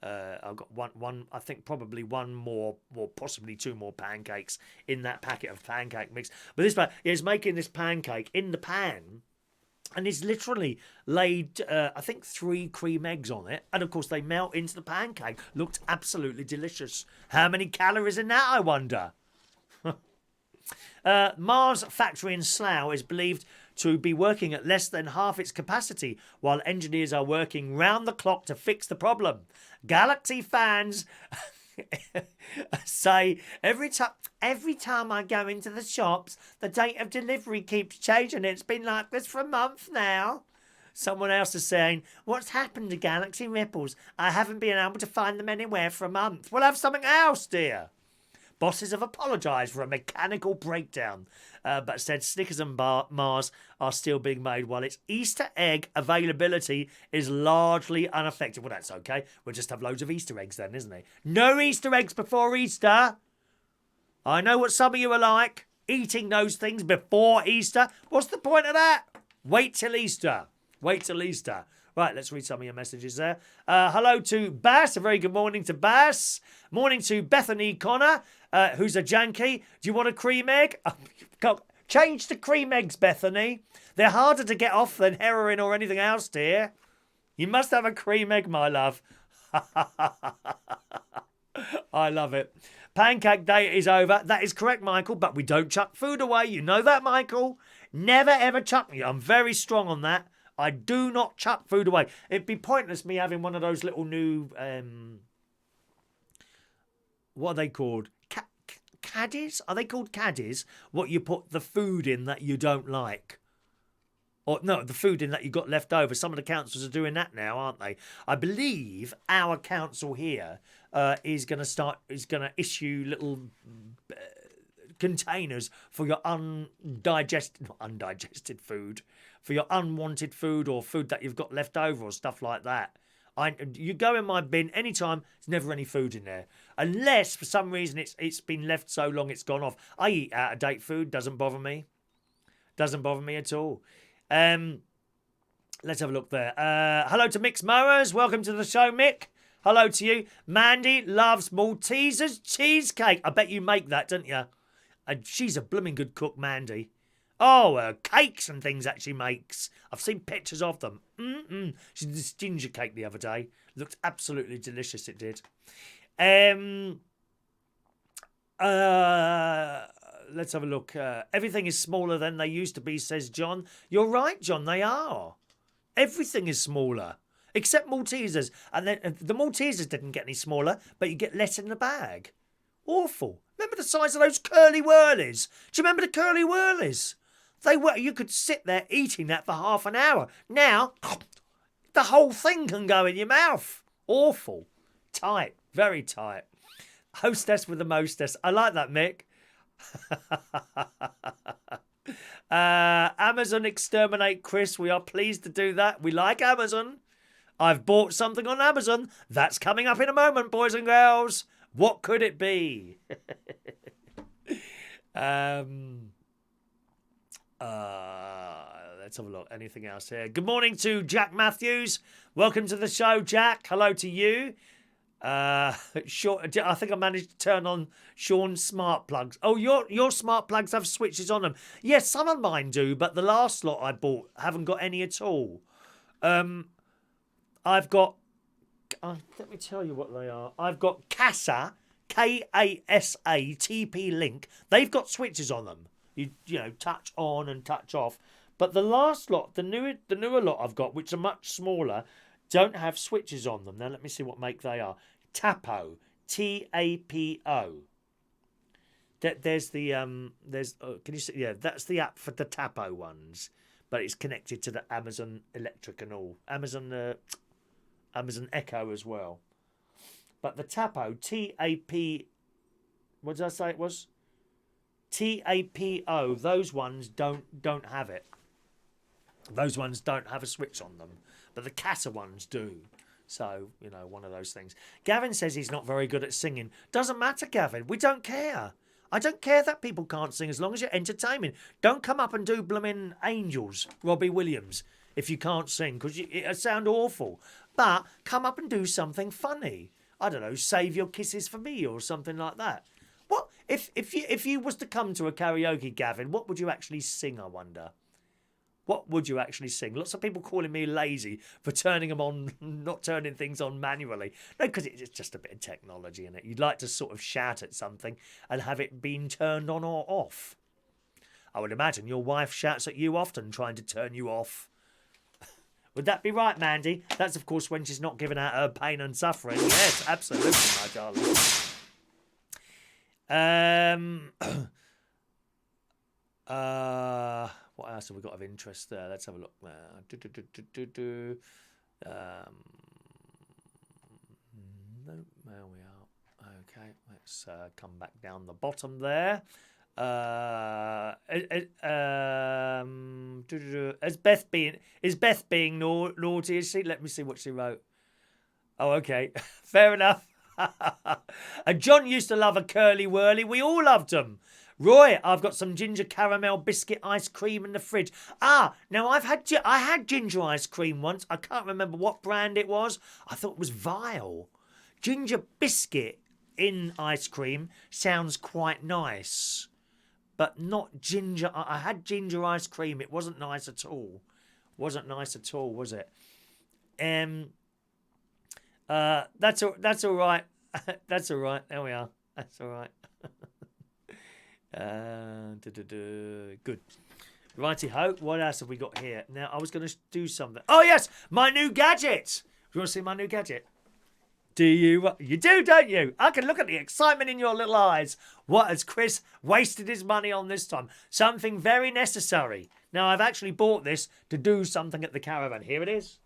[SPEAKER 1] I've got one. I think probably one more, or possibly 2 more pancakes in that packet of pancake mix. But this guy is making this pancake in the pan. And he's literally laid, I think, 3 cream eggs on it. And, of course, they melt into the pancake. Looked absolutely delicious. How many calories in that, I wonder? Mars factory in Slough is believed to be working at less than half its capacity, while engineers are working round the clock to fix the problem. Galaxy fans say every time I go into the shops, the date of delivery keeps changing. It's been like this for a month now. Someone else is saying, what's happened to Galaxy Ripples? I haven't been able to find them anywhere for a month. We'll have something else, dear. Bosses have apologised for a mechanical breakdown, but said Snickers and Mars are still being made, while its Easter egg availability is largely unaffected. Well, that's okay. We'll just have loads of Easter eggs then, isn't it? No Easter eggs before Easter. I know what some of you are like, eating those things before Easter. What's the point of that? Wait till Easter. Wait till Easter. Right, let's read some of your messages there. Hello to Bass. A very good morning to Bass. Morning to Bethany Connor, who's a janky. Do you want a cream egg? Change to cream eggs, Bethany. They're harder to get off than heroin or anything else, dear. You must have a cream egg, my love. I love it. Pancake day is over. That is correct, Michael, but we don't chuck food away. You know that, Michael. Never, ever chuck me. I'm very strong on that. I do not chuck food away. It'd be pointless me having one of those little new, what are they called? Caddies? Are they called caddies? What you put the food in that you don't like. Or no, the food in that you got left over. Some of the councils are doing that now, aren't they? I believe our council here is going to issue little containers for your undigested food, for your unwanted food or food that you've got left over or stuff like that. You go in my bin anytime, there's never any food in there. Unless, for some reason, it's been left so long it's gone off. I eat out-of-date food, doesn't bother me. Doesn't bother me at all. Let's have a look there. Hello to Mick's Mowers. Welcome to the show, Mick. Hello to you. Mandy loves Maltesers cheesecake. I bet you make that, don't you? She's a blooming good cook, Mandy. Oh, cakes and things that she makes. I've seen pictures of them. She did this ginger cake the other day. Looked absolutely delicious, it did. Let's have a look. Everything is smaller than they used to be, says John. You're right, John, they are. Everything is smaller. Except Maltesers. And then the Maltesers didn't get any smaller, but you get less in the bag. Awful. Remember the size of those curly whirlies? Do you remember the curly whirlies? You could sit there eating that for half an hour. Now, the whole thing can go in your mouth. Awful. Tight. Very tight. Hostess with the mostess. I like that, Mick. Amazon exterminate Chris. We are pleased to do that. We like Amazon. I've bought something on Amazon. That's coming up in a moment, boys and girls. What could it be? Let's have a look. Anything else here? Good morning to Jack Matthews. Welcome to the show, Jack. Hello to you. I think I managed to turn on Shaun's smart plugs. Oh, your smart plugs have switches on them. Yes, some of mine do, but the last lot I bought haven't got any at all. I've got... let me tell you what they are. I've got Kasa, Kasa TP-Link. They've got switches on them. You know, touch on and touch off. But the last lot, the newer lot I've got, which are much smaller, don't have switches on them. Now let me see what make they are. Tapo, Tapo. There's the can you see? Yeah, that's the app for the Tapo ones, but it's connected to the Amazon Electric and all. Amazon Echo as well. But the Tapo, T-A-P... What did I say it was? T-A-P-O. Those ones don't have it. Those ones don't have a switch on them. But the Casa ones do. So, you know, one of those things. Gavin says he's not very good at singing. Doesn't matter, Gavin. We don't care. I don't care that people can't sing as long as you're entertaining. Don't come up and do blooming Angels, Robbie Williams, if you can't sing, because it'll sound awful. But come up and do something funny. I don't know, Save Your Kisses for Me or something like that. What if you was to come to a karaoke, Gavin, what would you actually sing, I wonder? What would you actually sing? Lots of people calling me lazy for turning them on, not turning things on manually. No, because it's just a bit of technology in it. You'd like to sort of shout at something and have it been turned on or off. I would imagine your wife shouts at you often, trying to turn you off. Would that be right, Mandy? That's, of course, when she's not giving out her pain and suffering. Yes, absolutely, my darling. What else have we got of interest there? Let's have a look there. No, there we are. Okay, let's come back down the bottom there. Is Beth being naughty? Is she? Let me see what she wrote. Oh, okay, fair enough. And John used to love a curly whirly. We all loved them. Roy, I've got some ginger caramel biscuit ice cream in the fridge. Now I had ginger ice cream once. I can't remember what brand it was. I thought it was vile. Ginger biscuit in ice cream sounds quite nice, but not ginger. I had ginger ice cream. It wasn't nice at all. Wasn't nice at all, was it? That's all right. That's all right. There we are. That's all right. Good. Righty-ho. What else have we got here? Now, I was going to do something. Oh, yes! My new gadget! Do you want to see my new gadget? Do you? You do, don't you? I can look at the excitement in your little eyes. What has Chris wasted his money on this time? Something very necessary. Now, I've actually bought this to do something at the caravan. Here it is.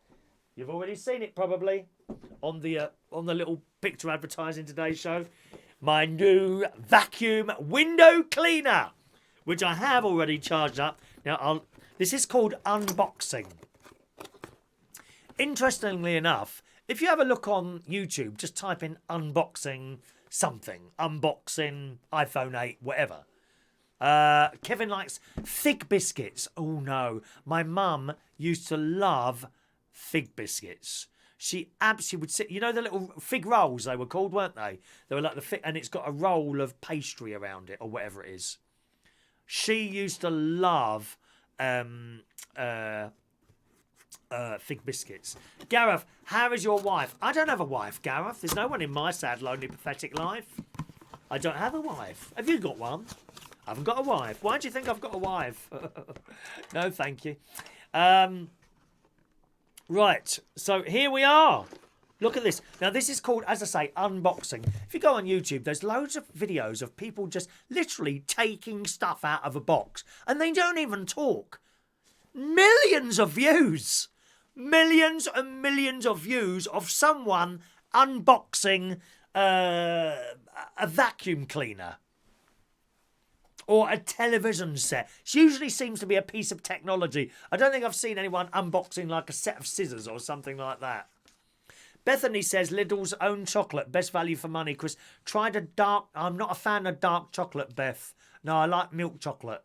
[SPEAKER 1] You've already seen it probably on the little picture advertising today's show. My new vacuum window cleaner, which I have already charged up. Now, this is called unboxing. Interestingly enough, if you have a look on YouTube, just type in unboxing something. Unboxing iPhone 8, whatever. Kevin likes fig biscuits. Oh no, my mum used to love fig biscuits. She would sit, you know, the little fig rolls they were called, weren't they? They were like the fig, and it's got a roll of pastry around it or whatever it is. She used to love fig biscuits. Gareth, how is your wife? I don't have a wife, Gareth. There's no one in my sad, lonely, pathetic life. I don't have a wife. Have you got one? I haven't got a wife. Why do you think I've got a wife? No, thank you. Right, so here we are. Look at this. Now, this is called, as I say, unboxing. If you go on YouTube, there's loads of videos of people just literally taking stuff out of a box. And they don't even talk. Millions of views. Millions and millions of views of someone unboxing a vacuum cleaner. Or a television set. It usually seems to be a piece of technology. I don't think I've seen anyone unboxing like a set of scissors or something like that. Bethany says Lidl's own chocolate, best value for money. Chris, tried a dark... I'm not a fan of dark chocolate, Beth. No, I like milk chocolate.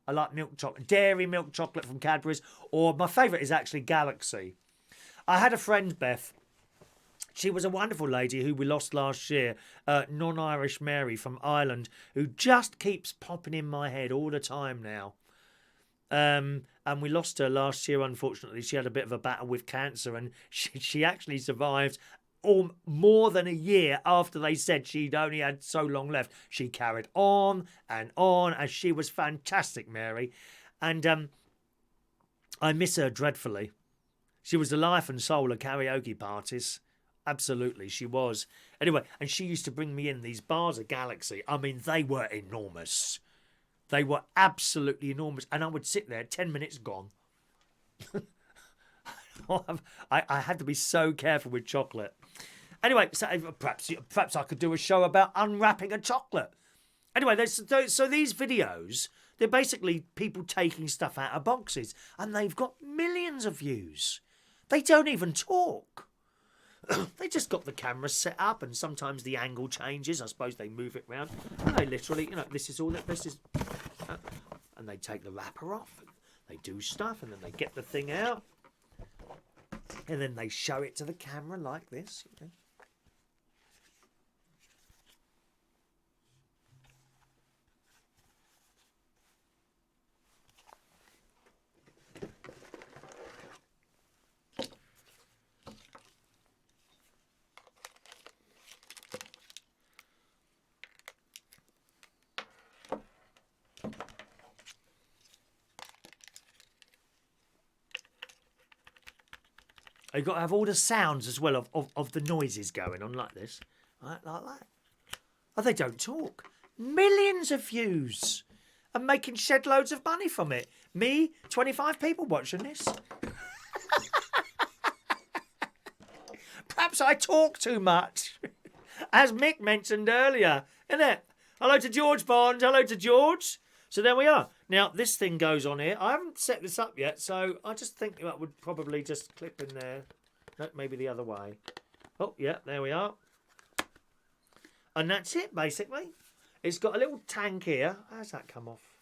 [SPEAKER 1] I like milk chocolate. Dairy milk chocolate from Cadbury's. Or my favourite is actually Galaxy. I had a friend, Beth. She was a wonderful lady who we lost last year, non-Irish Mary from Ireland, who just keeps popping in my head all the time now. And we lost her last year, unfortunately. She had a bit of a battle with cancer, and she actually survived more than a year after they said she'd only had so long left. She carried on, and she was fantastic, Mary. And I miss her dreadfully. She was the life and soul of karaoke parties. Absolutely, she was. Anyway, and she used to bring me in these bars of Galaxy. I mean, they were enormous. They were absolutely enormous. And I would sit there, 10 minutes gone. I had to be so careful with chocolate. Anyway, so perhaps I could do a show about unwrapping a chocolate. Anyway, so these videos, they're basically people taking stuff out of boxes. And they've got millions of views. They don't even talk. They just got the camera set up, and sometimes the angle changes. I suppose they move it round. And they literally, you know, this is, and they take the wrapper off. And they do stuff, and then they get the thing out, and then they show it to the camera like this. You know. You've got to have all the sounds as well of the noises going on like this. Right, like that. Oh, they don't talk. Millions of views. And making shed loads of money from it. Me, 25 people watching this. Perhaps I talk too much. As Mick mentioned earlier. Isn't it? Hello to George Bond. Hello to George. So there we are. Now, this thing goes on here. I haven't set this up yet, so I just think that would probably just clip in there. No, maybe the other way. Oh, yeah, there we are. And that's it, basically. It's got a little tank here. How's that come off?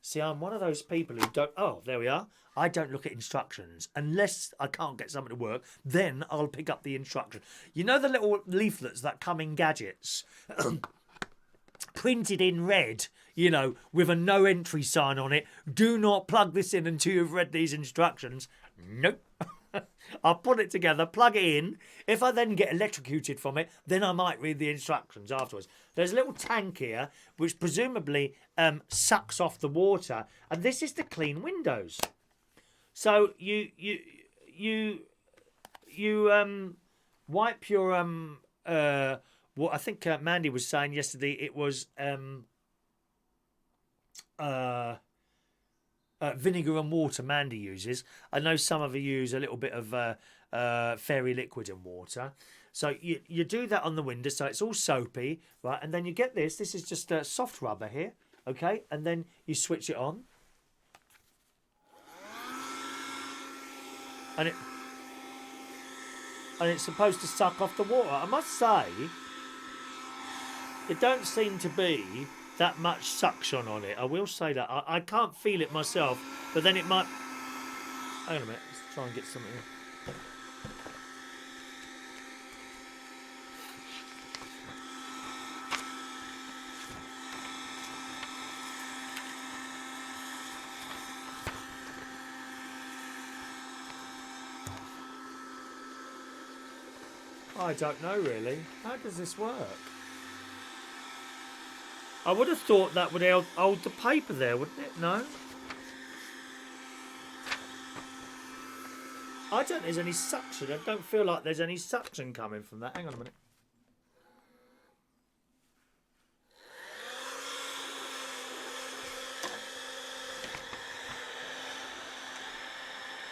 [SPEAKER 1] See, I'm one of those people who don't... Oh, there we are. I don't look at instructions. Unless I can't get something to work, then I'll pick up the instructions. You know the little leaflets that come in gadgets? Printed in red, you know, with a no entry sign on it. Do not plug this in until you've read these instructions. Nope. I'll put it together, plug it in. If I then get electrocuted from it, then I might read the instructions afterwards. There's a little tank here, which presumably sucks off the water. And this is to clean windows. So you wipe your... Well, I think Mandy was saying yesterday it was vinegar and water Mandy uses. I know some of you use a little bit of fairy liquid and water. So you do that on the window, so it's all soapy, right? And then you get this. This is just a soft rubber here, okay? And then you switch it on. And it's supposed to suck off the water. I must say, it don't seem to be that much suction on it. I will say that. I can't feel it myself, but then it might... Hang on a minute. Let's try and get something here. I don't know really. How does this work? I would have thought that would hold the paper there, wouldn't it? No? I don't think there's any suction. I don't feel like there's any suction coming from that. Hang on a minute.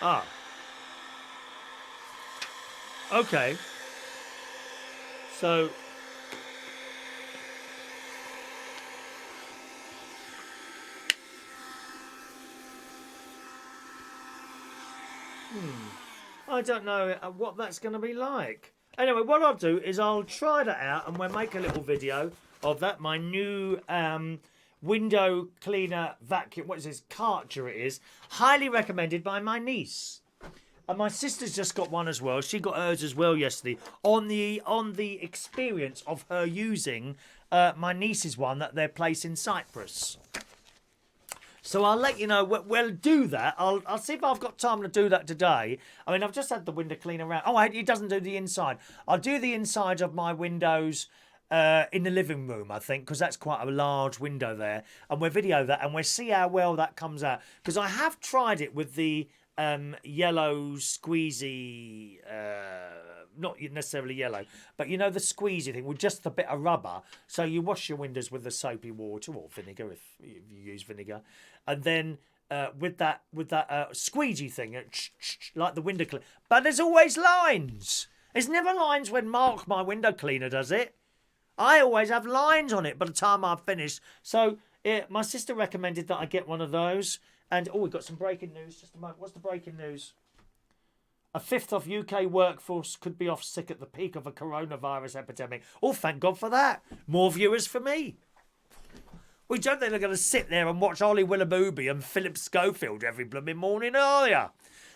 [SPEAKER 1] Ah. Okay. So... I don't know what that's going to be like. Anyway, what I'll do is I'll try that out and we'll make a little video of that. My new window cleaner vacuum. What is this? Karcher it is. Highly recommended by my niece. And my sister's just got one as well. She got hers as well yesterday. On the experience of her using my niece's one at their place in Cyprus. So I'll let you know. We'll do that. I'll see if I've got time to do that today. I mean, I've just had the window cleaner around. Oh, it doesn't do the inside. I'll do the inside of my windows in the living room, I think, because that's quite a large window there. And we'll video that and we'll see how well that comes out. Because I have tried it with the yellow squeezy, not necessarily yellow, but you know the squeezy thing with just a bit of rubber. So you wash your windows with the soapy water or vinegar if you use vinegar, and then with that squeegee thing, like the window cleaner. But there's always lines. There's never lines when Mark, my window cleaner, does it. I always have lines on it by the time I've finished. So my sister recommended that I get one of those. And, oh, we've got some breaking news. Just a moment. What's the breaking news? A fifth of UK workforce could be off sick at the peak of a coronavirus epidemic. Oh, thank God for that. More viewers for me. We don't think they're going to sit there and watch Ollie Willoughby and Philip Schofield every blooming morning, are you?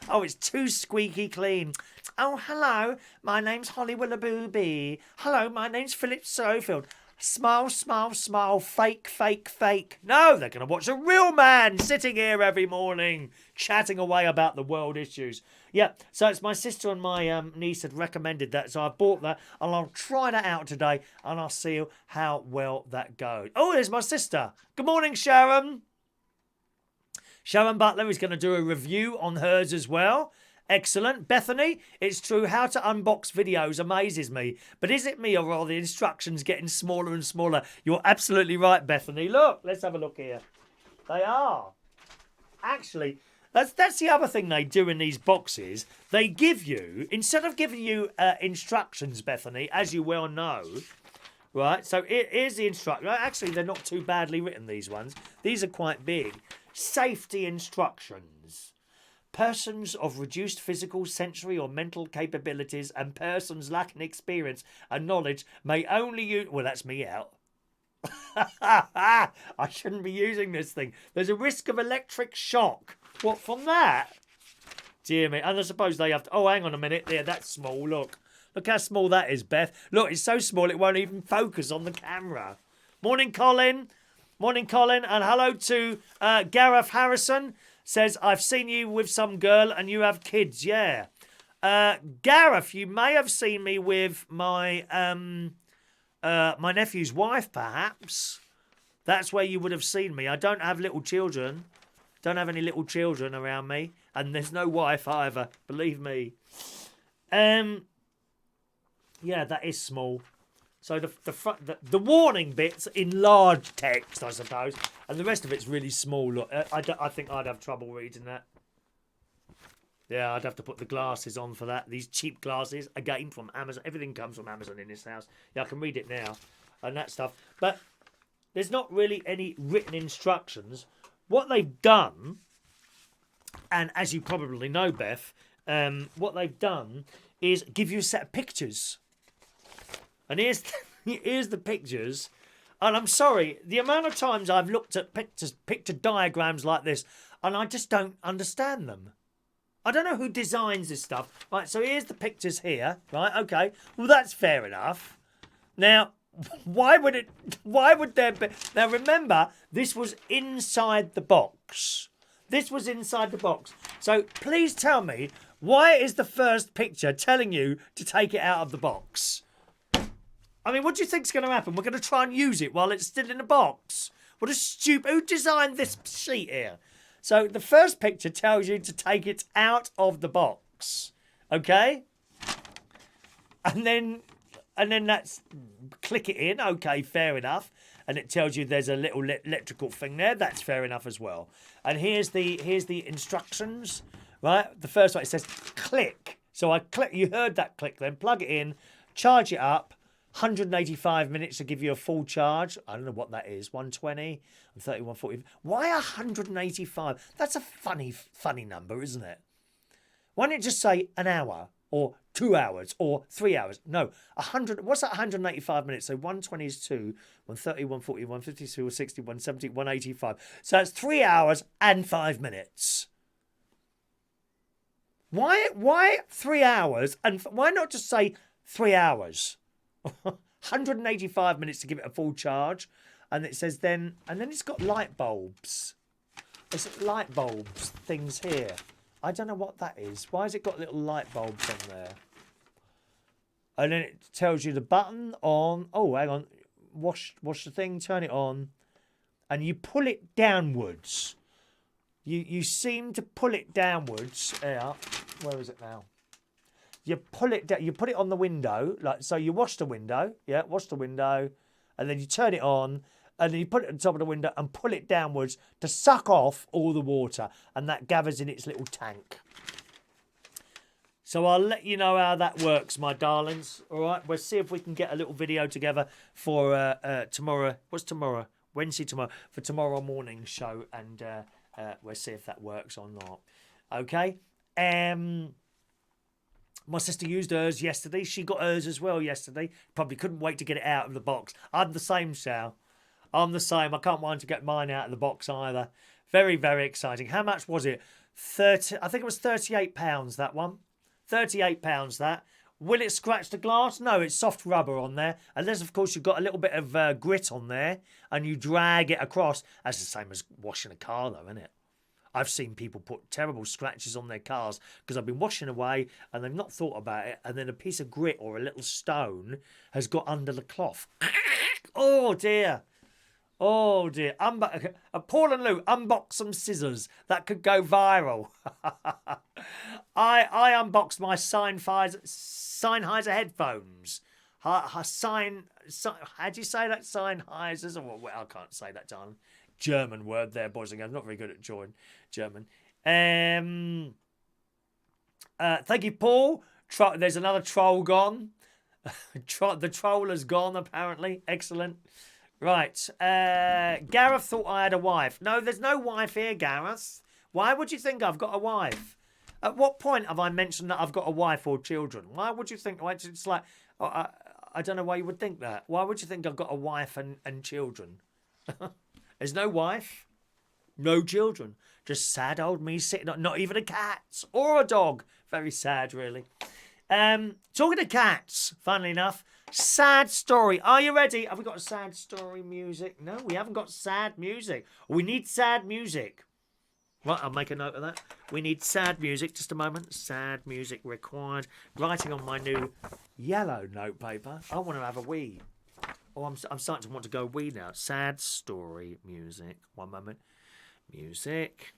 [SPEAKER 1] Oh, it's too squeaky clean. Oh, hello. My name's Holly Willoughby. Hello, my name's Philip Schofield. Smile, smile, smile, fake, fake, fake. No, they're going to watch a real man sitting here every morning, chatting away about the world issues. Yeah, so it's my sister and my niece had recommended that, so I bought that, and I'll try that out today, and I'll see how well that goes. Oh, there's my sister. Good morning, Sharon. Sharon Butler is going to do a review on hers as well. Excellent. Bethany, it's true, how to unbox videos amazes me. But is it me or are the instructions getting smaller and smaller? You're absolutely right, Bethany. Look, let's have a look here. They are. Actually, that's the other thing they do in these boxes. They give you, instead of giving you instructions, Bethany, as you well know, right? So here's the instruction. Actually, they're not too badly written, these ones. These are quite big. Safety instructions. Persons of reduced physical, sensory or mental capabilities and persons lacking experience and knowledge may only use... Well, that's me out. I shouldn't be using this thing. There's a risk of electric shock. What, from that? Dear me. And I suppose they have to... Oh, hang on a minute. There, that's small. Look. Look how small that is, Beth. Look, it's so small it won't even focus on the camera. Morning, Colin. Morning, Colin. And hello to Gareth Harrison. Says, I've seen you with some girl and you have kids. Yeah. Gareth, you may have seen me with my my nephew's wife, perhaps. That's where you would have seen me. I don't have little children. Don't have any little children around me. And there's no wife either. Believe me. Yeah, that is small. So the warning bits in large text, I suppose, and the rest of it's really small. Look, I think I'd have trouble reading that. Yeah, I'd have to put the glasses on for that. These cheap glasses, again, from Amazon. Everything comes from Amazon in this house. Yeah, I can read it now and that stuff. But there's not really any written instructions. What they've done, and as you probably know, Beth, what they've done is give you a set of pictures. And here's the pictures. And I'm sorry, the amount of times I've looked at picture diagrams like this, and I just don't understand them. I don't know who designs this stuff. Right, so here's the pictures here. Right, okay. Well, that's fair enough. Now, why would there be... Now, remember, this was inside the box. This was inside the box. So, please tell me, why is the first picture telling you to take it out of the box? I mean, what do you think's going to happen? We're going to try and use it while it's still in the box. What a stupid... Who designed this sheet here? So the first picture tells you to take it out of the box. Okay? And then that's... Click it in. Okay, fair enough. And it tells you there's a little electrical thing there. That's fair enough as well. And here's the instructions. Right? The first one, it says click. So I click... You heard that click then. Plug it in. Charge it up. 185 minutes to give you a full charge. I don't know what that is. 120 and 3140. Why 185? That's a funny number, isn't it? Why don't you just say an hour or 2 hours or 3 hours? No, 100. What's that? 185 minutes. So 120 is 2, 130, 140, 152, 160, 170, 185. So that's 3 hours and 5 minutes. Why 3 hours? And why not just say 3 hours? 185 minutes to give it a full charge, and it says then it's got light bulbs. There's light bulbs things here. I don't know what that is. Why has it got little light bulbs on there? And then it tells you the button on. Oh, hang on. Wash the thing. Turn it on, and you pull it downwards. You seem to pull it downwards. Here, where is it now? You pull it down, you put it on the window, like so. You wash the window, wash the window, and then you turn it on, and then you put it on top of the window and pull it downwards to suck off all the water, and that gathers in its little tank. So I'll let you know how that works, my darlings. All right, we'll see if we can get a little video together for tomorrow. What's tomorrow? Wednesday tomorrow for tomorrow morning show, and we'll see if that works or not. Okay. My sister used hers yesterday. She got hers as well yesterday. Probably couldn't wait to get it out of the box. I'm the same, Shao. I'm the same. I can't wait to get mine out of the box either. Very, very exciting. How much was it? 30. I think it was £38, that one. £38, that. Will it scratch the glass? No, it's soft rubber on there. Unless, of course, you've got a little bit of grit on there and you drag it across. That's the same as washing a car, though, isn't it? I've seen people put terrible scratches on their cars because I've been washing away and they've not thought about it, and then a piece of grit or a little stone has got under the cloth. Oh dear. Oh dear. Paul and Lou, unbox some scissors. That could go viral. I unboxed my Sennheiser headphones. How do you say that? Sennheisers? Well, I can't say that, darling. German word there, boys and girls. Not very good at German. Thank you, Paul. There's another troll gone. The troll has gone, apparently. Excellent. Right. Gareth thought I had a wife. No, there's no wife here, Gareth. Why would you think I've got a wife? At what point have I mentioned that I've got a wife or children? Why would you think... It's like... I don't know why you would think that. Why would you think I've got a wife and children? There's no wife, no children. Just sad old me sitting on, not even a cat or a dog. Very sad, really. Talking to cats, funnily enough, sad story. Are you ready? Have we got a sad story music? No, we haven't got sad music. We need sad music. Right, I'll make a note of that. We need sad music. Just a moment. Sad music required. Writing on my new yellow notepaper. I want to have a wee. Oh, I'm starting to want to go wee now. Sad story music. One moment. Music.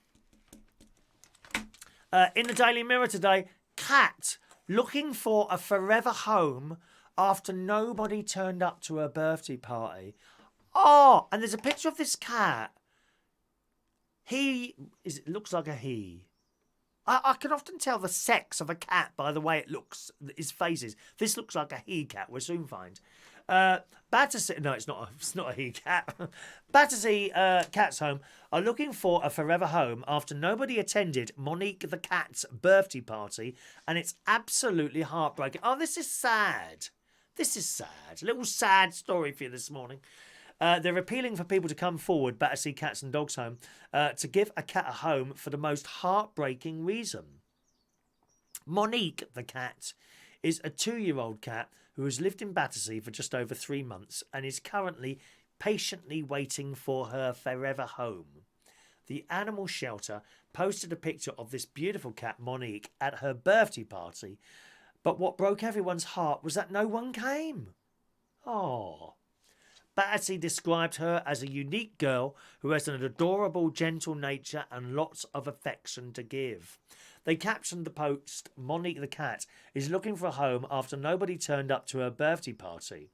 [SPEAKER 1] In the Daily Mirror today, cat looking for a forever home after nobody turned up to her birthday party. Oh, and there's a picture of this cat. It looks like a he. I can often tell the sex of a cat by the way it looks, his faces. This looks like a he cat. We'll soon find. Battersea, no, it's not a he cat. Battersea Cats Home are looking for a forever home after nobody attended Monique the cat's birthday party, and it's absolutely heartbreaking. Oh, this is sad. This is sad. A little sad story for you this morning. They're appealing for people to come forward, Battersea Cats and Dogs Home, to give a cat a home for the most heartbreaking reason. Monique the cat is a 2-year-old cat who has lived in Battersea for just over 3 months and is currently patiently waiting for her forever home. The animal shelter posted a picture of this beautiful cat, Monique, at her birthday party, but what broke everyone's heart was that no one came. Oh. Battersea described her as a unique girl who has an adorable, gentle nature and lots of affection to give. They captioned the post, Monique the cat is looking for a home after nobody turned up to her birthday party.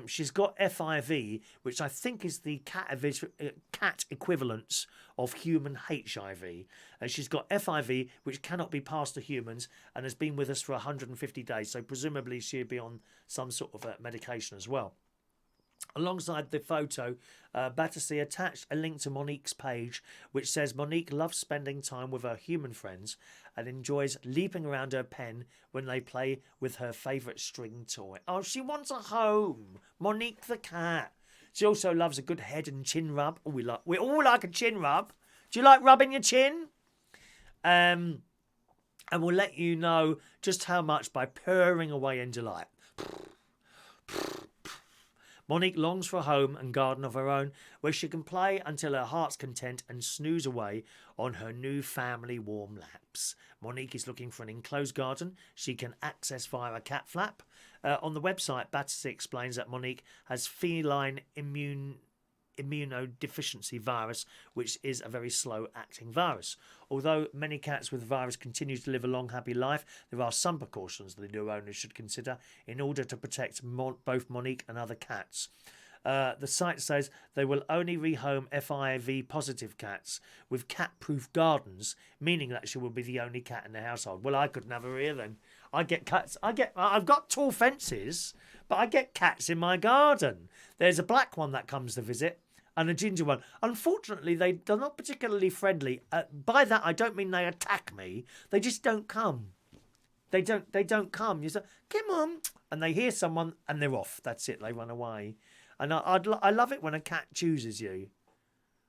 [SPEAKER 1] She's got FIV, which I think is the cat equivalence of human HIV. And she's got FIV, which cannot be passed to humans and has been with us for 150 days. So presumably she'll be on some sort of medication as well. Alongside the photo, Battersea attached a link to Monique's page, which says Monique loves spending time with her human friends and enjoys leaping around her pen when they play with her favourite string toy. Oh, she wants a home. Monique the cat. She also loves a good head and chin rub. Oh, we all like a chin rub. Do you like rubbing your chin? And we'll let you know just how much by purring away in delight. Monique longs for a home and garden of her own where she can play until her heart's content and snooze away on her new family warm laps. Monique is looking for an enclosed garden she can access via a cat flap. On the website, Battersea explains that Monique has feline immunodeficiency virus, which is a very slow-acting virus. Although many cats with the virus continue to live a long, happy life, there are some precautions the new owners should consider in order to protect both Monique and other cats. The site says they will only rehome FIV-positive cats with cat-proof gardens, meaning that she will be the only cat in the household. Well, I couldn't have her here then. I get cats. I've got tall fences, but I get cats in my garden. There's a black one that comes to visit and a ginger one. Unfortunately, they're not particularly friendly. By that, I don't mean they attack me. They just don't come. They don't come. You say, come on. And they hear someone and they're off. That's it. They run away. And I love it when a cat chooses you.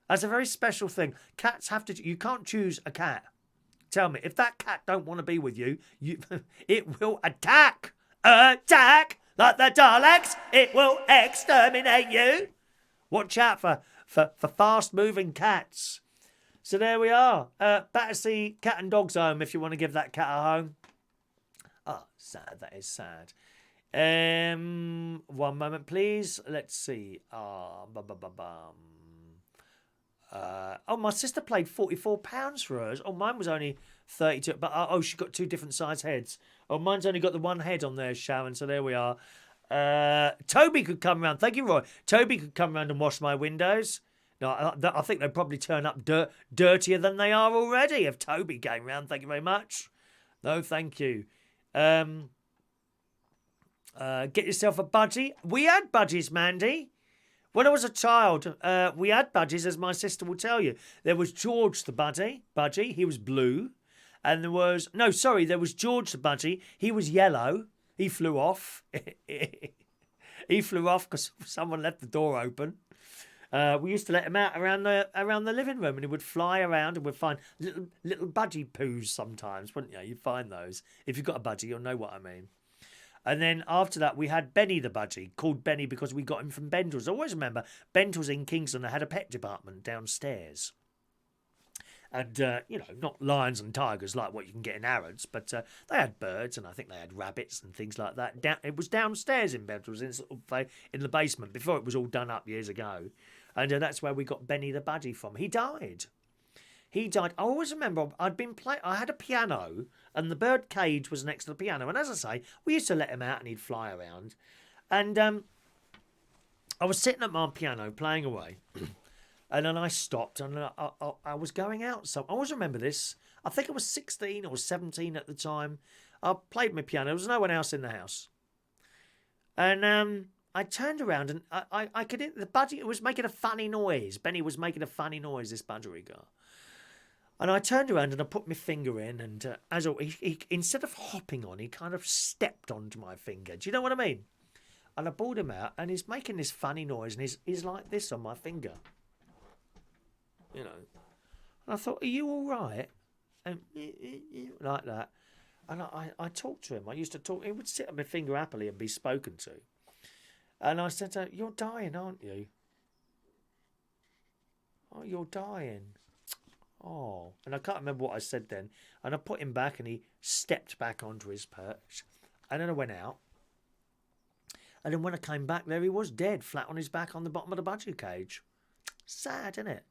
[SPEAKER 1] That's a very special thing. Cats have to... You can't choose a cat. Tell me, if that cat don't want to be with you, it will attack. Attack! Like the Daleks, it will exterminate you. Watch out for fast-moving cats. So there we are. Battersea Cat and Dogs Home if you want to give that cat a home. Oh, sad. That is sad. One moment, please. Let's see. Oh, my sister paid £44 for hers. Oh, mine was only 32. But she got 2 different size heads. Oh, mine's only got the one head on there, Shaun. So there we are. Toby could come round. Thank you, Roy. Toby could come round and wash my windows. No, I think they'd probably turn up dirtier than they are already if Toby came round. Thank you very much. No, thank you. Get yourself a budgie. We had budgies, Mandy. When I was a child, we had budgies, as my sister will tell you. There was George the budgie. He was blue. And there was George the budgie. He was yellow. He flew off. He flew off because someone left the door open. We used to let him out around the living room, and he would fly around, and we'd find little budgie poos sometimes, wouldn't you? You'd find those. If you've got a budgie, you'll know what I mean. And then after that, we had Benny the budgie, called Benny because we got him from Bendels. I always remember Bendels in Kingston. They had a pet department downstairs. And, not lions and tigers like what you can get in Harrods, but they had birds, and I think they had rabbits and things like that. It was downstairs in Bendels, in the basement, before it was all done up years ago. And that's where we got Benny the budgie from. He died. He died. I always remember I'd been playing. I had a piano, and the bird cage was next to the piano. And as I say, we used to let him out, and he'd fly around. And I was sitting at my piano playing away, and then I stopped, and I was going out. So I always remember this. I think I was 16 or 17 at the time. I played my piano. There was no one else in the house. And I turned around and I could hear the budgie was making a funny noise. Benny was making a funny noise, this budgerigar. And I turned around and I put my finger in, and he instead of hopping on, he kind of stepped onto my finger. Do you know what I mean? And I pulled him out, and he's making this funny noise, and he's like this on my finger. You know. And I thought, are you all right? And like that. And I talked to him. I used to talk. He would sit on my finger happily and be spoken to. And I said, you're dying, aren't you? Oh, you're dying. Oh. And I can't remember what I said then. And I put him back, and he stepped back onto his perch. And then I went out. And then when I came back, there he was, dead, flat on his back on the bottom of the budgie cage. Sad, isn't it?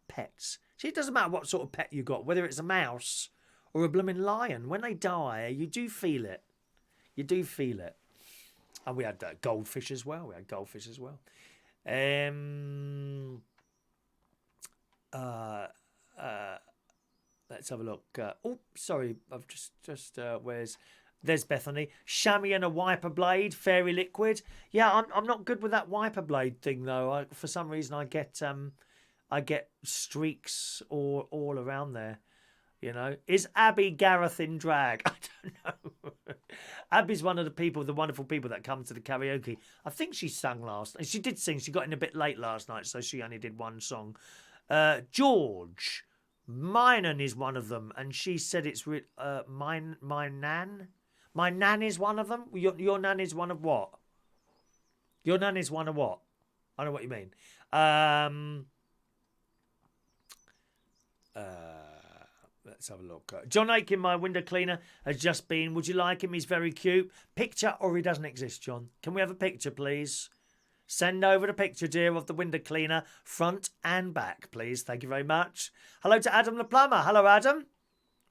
[SPEAKER 1] Pets. See, it doesn't matter what sort of pet you got, whether it's a mouse or a blooming lion. When they die, you do feel it. You do feel it. And we had goldfish as well. Let's have a look. Oh, sorry. I've just there's Bethany. Chamois and a wiper blade, fairy liquid. Yeah, I'm not good with that wiper blade thing though. For some reason, I get streaks all around there. You know, is Abby Gareth in drag? I don't know. Abby's one of the wonderful people that come to the karaoke. I think she sang last night. She did sing. She got in a bit late last night, so she only did one song. George, Minon is one of them, and she said it's my nan. My nan is one of them. Your nan is one of what? Your nan is one of what? I know what you mean. Let's have a look. John Aiken, my window cleaner, has just been. Would you like him? He's very cute. Picture or he doesn't exist, John? Can we have a picture, please? Send over the picture, dear, of the window cleaner, front and back, please. Thank you very much. Hello to Adam the plumber. Hello, Adam.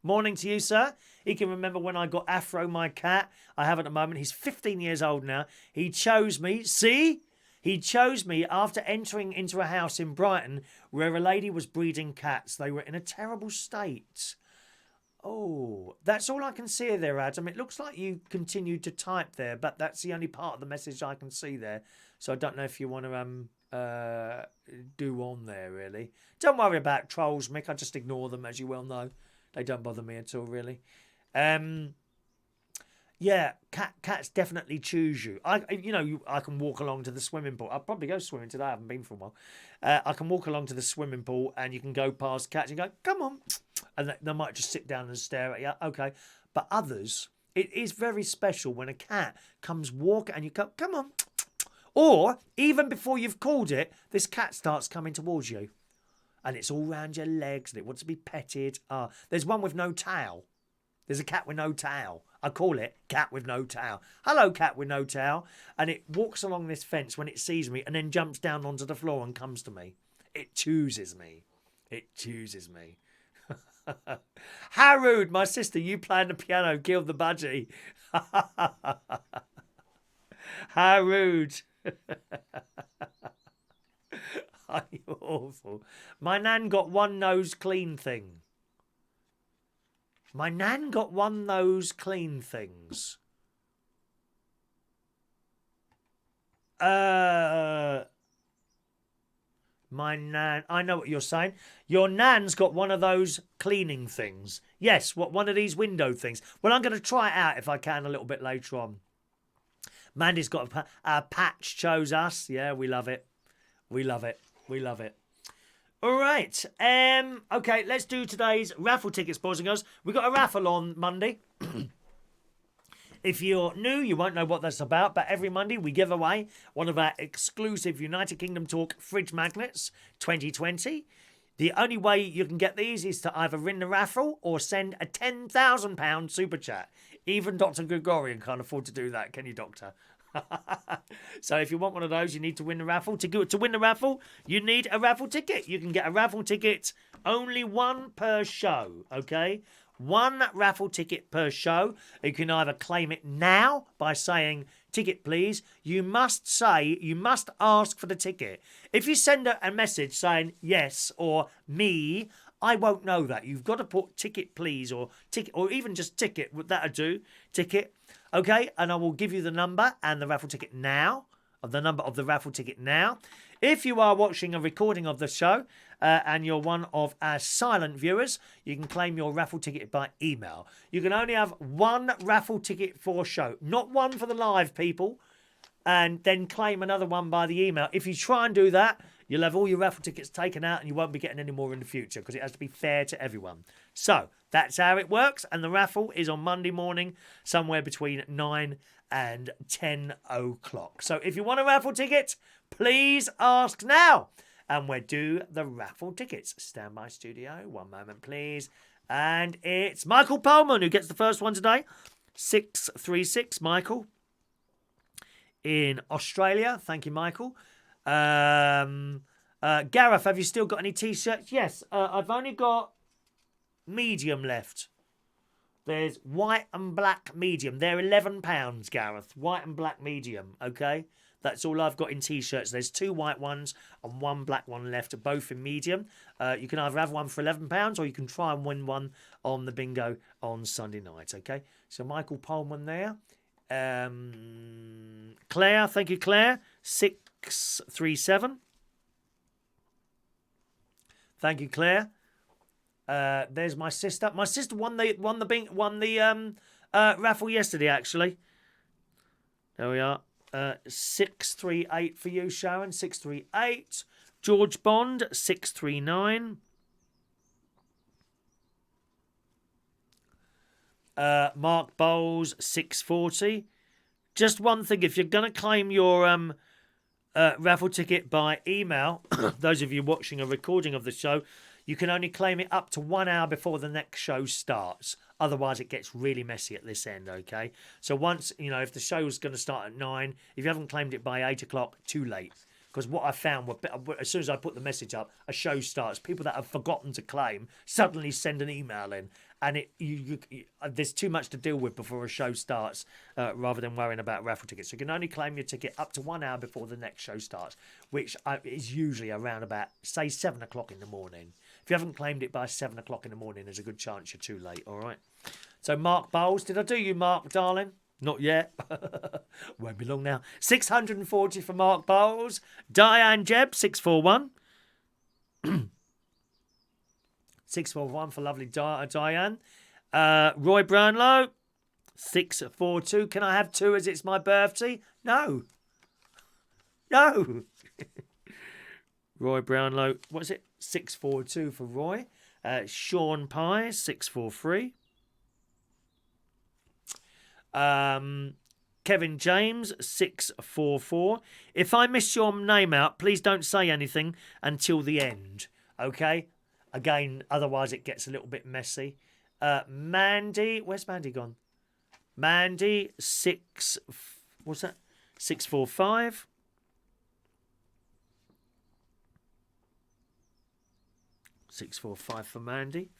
[SPEAKER 1] Morning to you, sir. He can remember when I got Afro, my cat. I have at the moment. He's 15 years old now. He chose me. See? He chose me after entering into a house in Brighton where a lady was breeding cats. They were in a terrible state. Oh, that's all I can see there, Adam. It looks like you continued to type there, but that's the only part of the message I can see there. So I don't know if you want to do on there, really. Don't worry about trolls, Mick. I just ignore them, as you well know. They don't bother me at all, really. Yeah, cats definitely choose you. I can walk along to the swimming pool. I'll probably go swimming today. I haven't been for a while. I can walk along to the swimming pool, and you can go past cats and go, come on. And they might just sit down and stare at you. Okay. But others, it is very special when a cat comes walking and you go, come on. Or, even before you've called it, this cat starts coming towards you. And it's all round your legs and it wants to be petted. There's one with no tail. There's a cat with no tail. I call it cat with no tail. Hello, cat with no tail. And it walks along this fence when it sees me and then jumps down onto the floor and comes to me. It chooses me. It chooses me. How rude, my sister, you playing the piano killed the budgie. How rude. Are you awful? My nan got one nose clean thing. My nan got one nose clean things. My nan, I know what you're saying. Your nan's got one of those cleaning things. Yes, one of these window things. Well, I'm going to try it out if I can a little bit later on. Mandy's got a patch chose us. Yeah, we love it. We love it. We love it. All right. Okay, let's do today's raffle tickets, boys and girls. We've got a raffle on Monday. If you're new, you won't know what that's about, but every Monday we give away one of our exclusive United Kingdom Talk fridge magnets 2020. The only way you can get these is to either win the raffle or send a £10,000 super chat. Even Dr. Gregorian can't afford to do that, can you, Doctor? So if you want one of those, you need to win the raffle. To win the raffle, you need a raffle ticket. You can get a raffle ticket, only one per show, okay? One raffle ticket per show. You can either claim it now by saying, ticket please. You must ask for the ticket. If you send a message saying yes or me, I won't know that. You've got to put ticket please or ticket, or even just ticket. That'll do. Ticket. Okay, and I will give you the number and the raffle ticket now, of the number of the raffle ticket now. If you are watching a recording of the show and you're one of our silent viewers, you can claim your raffle ticket by email. You can only have one raffle ticket for a show, not one for the live people, and then claim another one by the email. If you try and do that, you'll have all your raffle tickets taken out and you won't be getting any more in the future because it has to be fair to everyone. So that's how it works. And the raffle is on Monday morning, somewhere between 9 and 10 o'clock. So if you want a raffle ticket, please ask now. And we'll do the raffle tickets. Stand by, studio. One moment, please. And it's Michael Pullman who gets the first one today. 636, Michael. In Australia. Thank you, Michael. Gareth, have you still got any T-shirts? Yes, I've only got medium left. There's white and black medium. They're £11, Gareth. White and black medium, okay? That's all I've got in T-shirts. There's 2 white ones and 1 black one left, both in medium. You can either have one for £11 or you can try and win one on the bingo on Sunday night, okay? So Michael Pullman there. Claire, thank you, Claire. 637. Thank you, Claire. There's my sister. My sister won the raffle yesterday, actually. There we are. 638 for you, Sharon. 638. George Bond, 639. Mark Bowles, 640. Just one thing, if you're going to claim your raffle ticket by email, those of you watching a recording of the show, you can only claim it up to 1 hour before the next show starts. Otherwise, it gets really messy at this end, okay? So once, if the show's going to start at 9, if you haven't claimed it by 8 o'clock, too late. Because what I found, as soon as I put the message up, a show starts. People that have forgotten to claim suddenly send an email in. And there's too much to deal with before a show starts rather than worrying about raffle tickets. So you can only claim your ticket up to 1 hour before the next show starts, which is usually around about, say, 7 o'clock in the morning. If you haven't claimed it by 7 o'clock in the morning, there's a good chance you're too late, all right? So Mark Bowles, did I do you, Mark, darling? Not yet. Won't be long now. 640 for Mark Bowles. Diane Jebb, 641. 641 for lovely Diane. Roy Brownlow, 642. Can I have 2 as it's my birthday? No. No. Roy Brownlow, what's it? 642 for Roy. Shaun Pye, 643. Kevin James, 644. If I miss your name out, please don't say anything until the end, okay? Again, otherwise it gets a little bit messy. Mandy, where's Mandy gone? Mandy, 645. $645 for Mandy.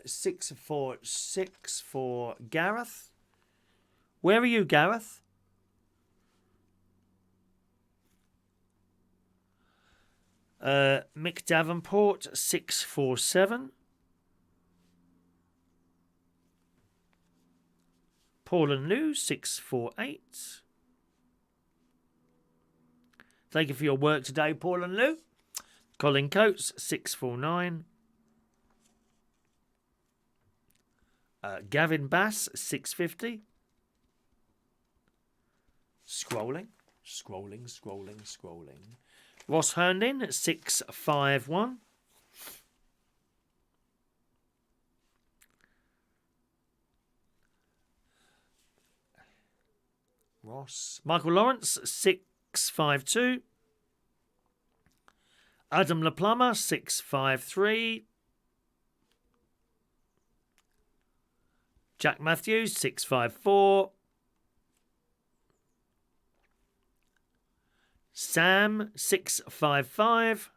[SPEAKER 1] 646 for Gareth. Where are you, Gareth? Mick Davenport, 647. Paul and Lou, 648. Thank you for your work today, Paul and Lou. Colin Coates, 649. Gavin Bass, 650. Scrolling. Ross Herndon, 651. Ross. Michael Lawrence, 652. Adam LaPlummer, 653. Jack Matthews, 654. Sam 655.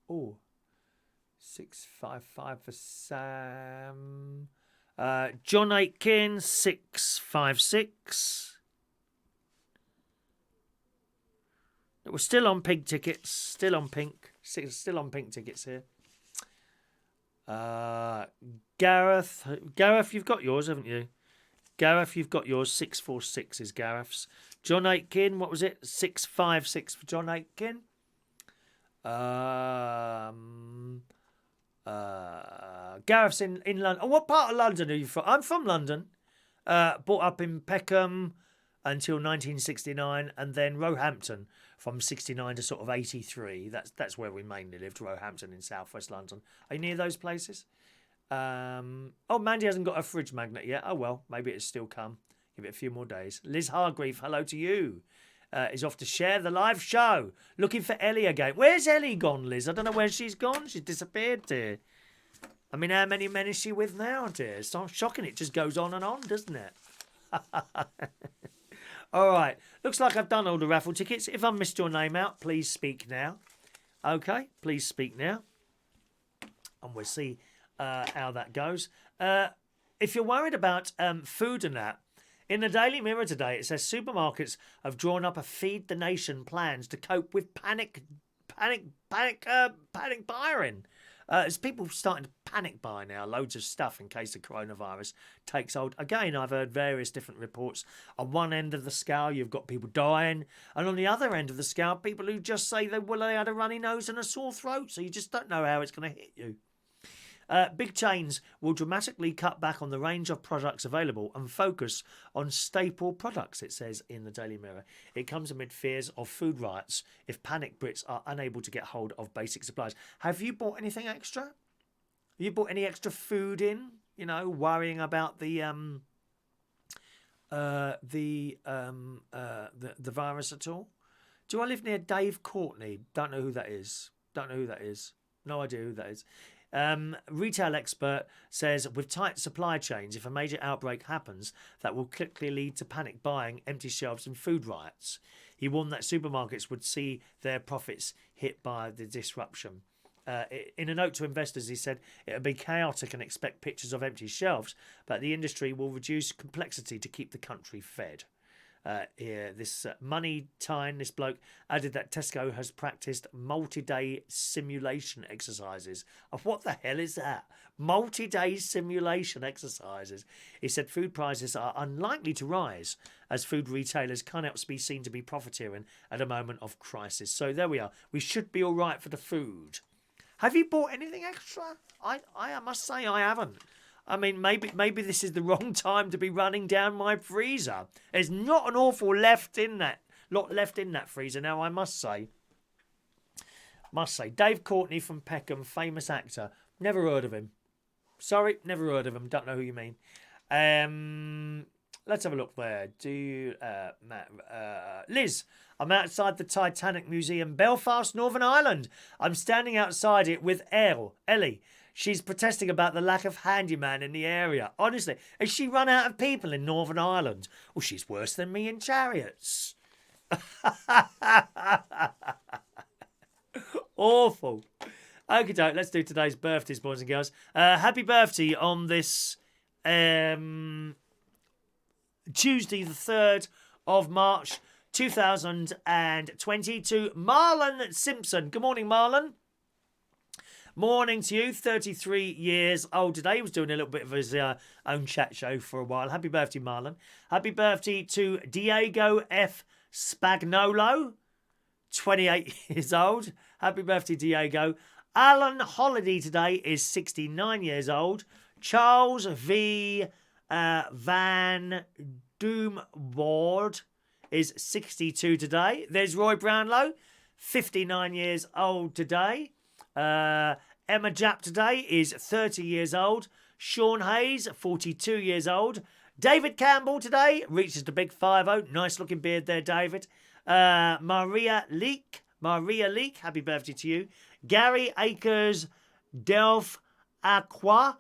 [SPEAKER 1] Oh, 655 for Sam. John Aitken 656. We're still on pink tickets. Still on pink. Still on pink tickets here. Gareth, you've got yours, haven't you? Gareth, you've got yours. 646 is Gareth's. John Aitken, what was it? 656 for John Aitken. Gareth's in London. Oh, what part of London are you from? I'm from London. Brought up in Peckham until 1969, and then Roehampton from 69 to sort of 83. That's where we mainly lived, Roehampton in southwest London. Are you near those places? Oh, Mandy hasn't got a fridge magnet yet. Oh, well, maybe it'll still come. Give it a few more days. Liz Hargreave, hello to you. Is off to share the live show. Looking for Ellie again. Where's Ellie gone, Liz? I don't know where she's gone. She's disappeared, dear. I mean, how many men is she with now, dear? It's so shocking. It just goes on, doesn't it? All right. Looks like I've done all the raffle tickets. If I missed your name out, please speak now. Okay, please speak now. And we'll see how that goes. If you're worried about food and that, in the Daily Mirror today, it says supermarkets have drawn up a Feed the Nation plans to cope with panic buying. As people starting to panic buy now, loads of stuff in case the coronavirus takes hold. Again, I've heard various different reports. On one end of the scale, you've got people dying, and on the other end of the scale, people who just say they had a runny nose and a sore throat, so you just don't know how it's going to hit you. Big chains will dramatically cut back on the range of products available and focus on staple products, it says in the Daily Mirror. It comes amid fears of food riots if panic Brits are unable to get hold of basic supplies. Have you bought anything extra? Have you bought any extra food in? You know, worrying about the virus at all? Do I live near Dave Courtney? Don't know who that is. No idea who that is. Retail expert says with tight supply chains, if a major outbreak happens, that will quickly lead to panic buying, empty shelves and food riots. He warned that supermarkets would see their profits hit by the disruption. In a note to investors, he said it would be chaotic and expect pictures of empty shelves, but the industry will reduce complexity to keep the country fed. This Money Tyne, this bloke, added that Tesco has practiced multi-day simulation exercises. What the hell is that? Multi-day simulation exercises. He said food prices are unlikely to rise as food retailers cannot be seen to be profiteering at a moment of crisis. So there we are. We should be all right for the food. Have you bought anything extra? I must say I haven't. I mean, maybe this is the wrong time to be running down my freezer. There's not an awful lot left in that freezer now, I must say. Dave Courtney from Peckham, famous actor. Never heard of him. Sorry, never heard of him. Don't know who you mean. Let's have a look there. Liz, I'm outside the Titanic Museum, Belfast, Northern Ireland. I'm standing outside it with Ellie. She's protesting about the lack of handyman in the area. Honestly, has she run out of people in Northern Ireland? Well, she's worse than me in chariots. Awful. Okie doke, let's do today's birthdays, boys and girls. Happy birthday on this Tuesday, the 3rd of March, 2020 to Marlon Simpson. Good morning, Marlon. Morning to you, 33 years old today. He was doing a little bit of his own chat show for a while. Happy birthday, Marlon. Happy birthday to Diego F. Spagnolo, 28 years old. Happy birthday, Diego. Alan Holiday today is 69 years old. Charles V. Van Doomward is 62 today. There's Roy Brownlow, 59 years old today. Emma Japp today is 30 years old. Shaun Hayes, 42 years old. David Campbell today reaches the big 50. Nice looking beard there, David. Marea Leak, happy birthday to you. Gary Akers Delph Aqua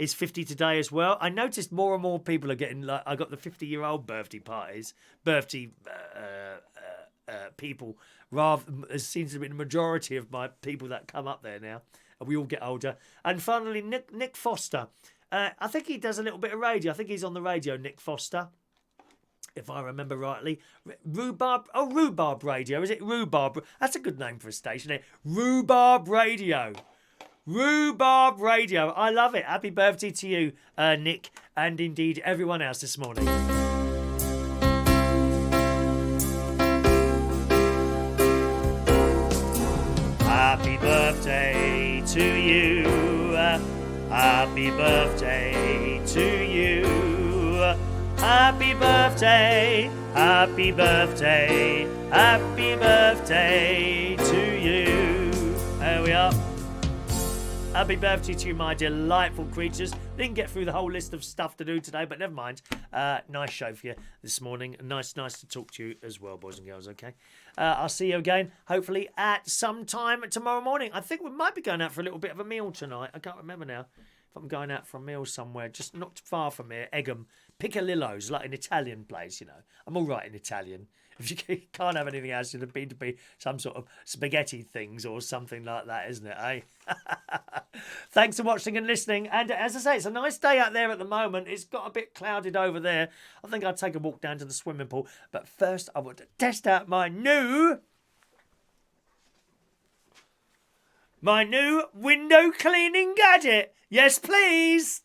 [SPEAKER 1] is 50 today as well. I noticed more and more people are getting, like, I got the 50-year-old birthday parties, people. Rather, it seems to be the majority of my people that come up there now. And we all get older. And finally, Nick Foster. I think he does a little bit of radio. I think he's on the radio, Nick Foster, if I remember rightly. Rhubarb Radio. Is it Rhubarb? That's a good name for a station. Rhubarb Radio. Rhubarb Radio. I love it. Happy birthday to you, Nick, and indeed everyone else this morning. Happy birthday to you. Happy birthday to you. Happy birthday. Happy birthday. Happy birthday to you. There we are. Happy birthday to you, my delightful creatures. Didn't get through the whole list of stuff to do today, but never mind. Nice show for you this morning. Nice to talk to you as well, boys and girls, okay? I'll see you again, hopefully, at some time tomorrow morning. I think we might be going out for a little bit of a meal tonight. I can't remember now if I'm going out for a meal somewhere, just not far from here, Egham. Piccalillo's, like an Italian place, you know. I'm all right in Italian. If you can't have anything else, it'd be to be some sort of spaghetti things or something like that, isn't it, eh? Thanks for watching and listening. And as I say, it's a nice day out there at the moment. It's got a bit clouded over there. I think I'll take a walk down to the swimming pool. But first, I want to test out my new window cleaning gadget. Yes, please.